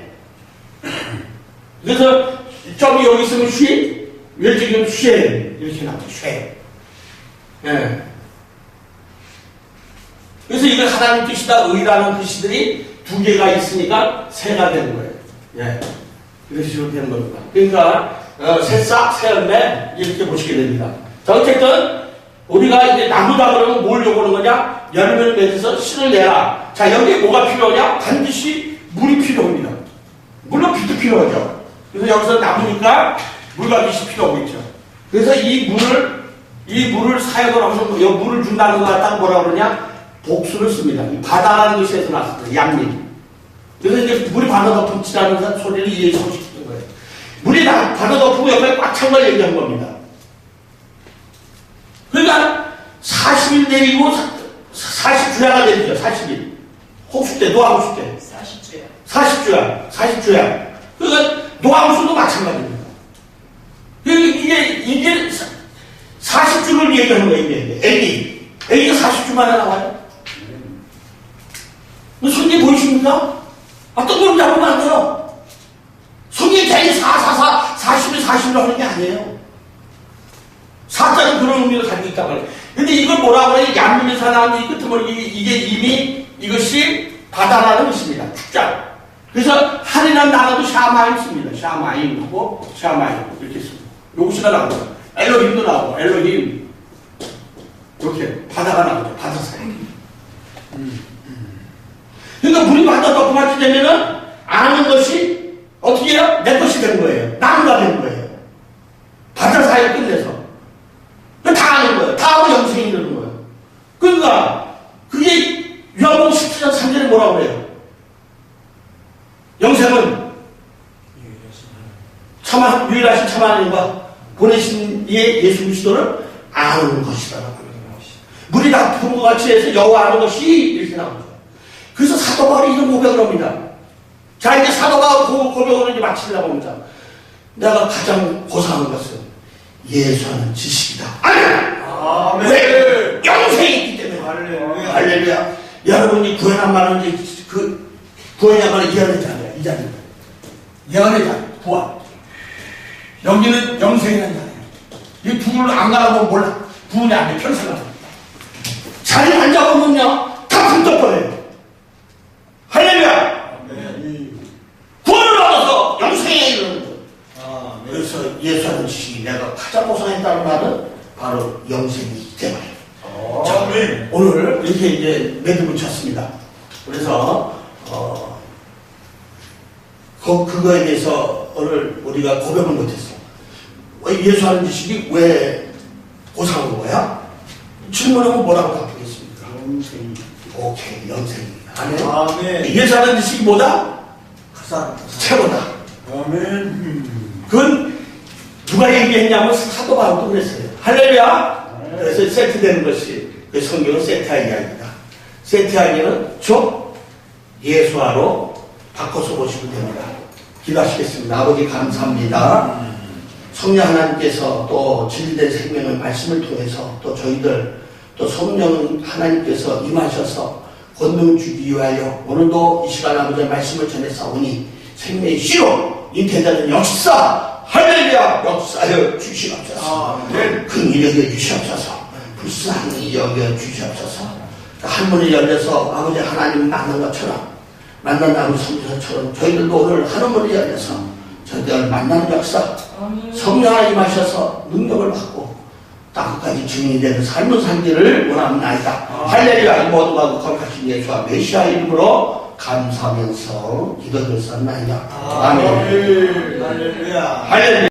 그래서 점이 여기 있으면 쉰. 왜 지금 쉐 이렇게 나와요. 쉐. 예. 그래서 이걸 하나님 뜻이다 의라는 글씨들이 두 개가 있으니까 세가 되는 거예요. 예. 이런 식으로 되는 겁니다. 그러니까 새싹 새열매 이렇게 보시게 됩니다. 자, 어쨌든 우리가 이제 나무다 그러면 뭘 요구하는 거냐? 열매를 맺어서 씨를 내라. 자, 여기에 뭐가 필요하냐? 반드시 물이 필요합니다. 물론 빛도 필요하죠. 그래서 여기서 나무니까 물과 빛이 필요하겠죠. 그래서 이 물을 사역을 하면서 이 물을 준다는 거 갖다가 뭐라 그러냐? 복수를 씁니다. 이 바다라는 것에서 나왔습니다. 양림. 그래서 이제 물이 바다 덮음치라는 소리를 이해해서 시키는 거예요. 물이 바다 덮고 옆에 꽉 찬 걸 얘기한 겁니다. 그러니까 40일 내리고 40주야가 내리죠. 40일. 혹수 때, 노아 혹수 때. 40주야. 그러니까 노아 혹수도 마찬가지입니다. 이게 40주를 얘기하는 거예요, 이게. 애기가 40주 만에 나와요. 손님 보이십니까? 뜬구름 잡으면 안 돼요. 손님 괜히 4 40이 40을 하는 게 아니에요. 사자는 그런 의미를 가지고 있단 말이에요. 근데 이걸 뭐라고 해요? 얀민에서 나온 이 끄트머리, 이게 이미 이것이 바다라는 뜻입니다. 축장. 그래서 한이라는 단어도 샤마임 씁니다. 샤마임하고 샤마임 이렇게 씁니다. 요것이가 나오죠. 엘로힘도 나오고 엘로힘 이렇게 바다가 나오죠. 바다 사이. 그러니까 물이 바다 덮고 같이 되면은 아는 것이 어떻게 해요? 내 것이 된 거예요. 나무가 된 거예요. 바다 사이를 끝내서 다 아는 거예요. 다 하고 영생이 되는 거예요. 그러니까 그게 요한복음 17장 3절에 뭐라고 그래요? 영생은 유일하신 참 하나님과 보내신 이의 예수 그리스도를 아는 것이다. 물이 다 푸른 것 같이 해서 여호와 아는 것이 이렇게 나오죠. 그래서 사도 바울이 이런 고백을 합니다. 자, 이제 사도 바울 고백을 이제 마치려고 합니다. 내가 가장 고상한 것은 예수하는 지식이다. 아멘! 왜? 영생이 있기 때문에. 할렐루야. 할렐루야. 여러분이 구원한말은 이제 구원이야말로 예언의 자리야. 이 자리입니다. 예언의 자리. 구원. 여기는 영생이라는 자리야. 이 부분을 안 가라고 몰라. 부분이 안 돼. 평생 가라. 자리에 앉아보면요. 다 흠떡거려요. 할렐루야. 구원을 얻어서 영생에 이르는 것. 그래서 예수하는 지식이 내가 가장 고상했다는 말은 바로 영생이기 때문에. 자, 오늘 이렇게 이제 매듭 붙였습니다. 그래서 그거에 대해서 오늘 우리가 고백을 못했어. 예수하는 지식이 왜 고상한 거야? 질문하면 뭐라고 답하겠습니까? 영생이. 오케이, 영생입니다. 아멘. 예수하는 지식이 뭐다? 최고다. 아멘. 그건 누가 얘기했냐면 사도 바울도 그랬어요. 할렐루야. 그래서 세트되는 것이 그 성경은 세트하기 아닙니다. 세트하기는 쭉 예수화로 바꿔서 보시면 됩니다. 기도하시겠습니다. 아버지 감사합니다. 성령 하나님께서 또 진리된 생명의 말씀을 통해서 또 저희들 또 성령 하나님께서 임하셔서 권능 주기 위하여 오늘도 이 시간 아버지의 말씀을 전해사오니 생명의 씨로 잉태되는 역사 할렐루야 역사여 주시옵소서. 큰 일을 주시옵소서. 불쌍히 여겨 주시옵소서. 한문이 열려서 아버지 하나님 만난 것처럼 만난 아버지 성전처럼 저희들도 오늘 한문이 열려서 저희들 만나는 역사 성령 하나님 임하셔서 능력을 받고 땅끝까지 증인이 되는 삶을 살기를 원합니다. 할렐루야. 이 모든 것과 거룩하신 예수와 메시아 이름으로 감사하면서 기도드렸사옵나이다. 아멘. 할렐루야.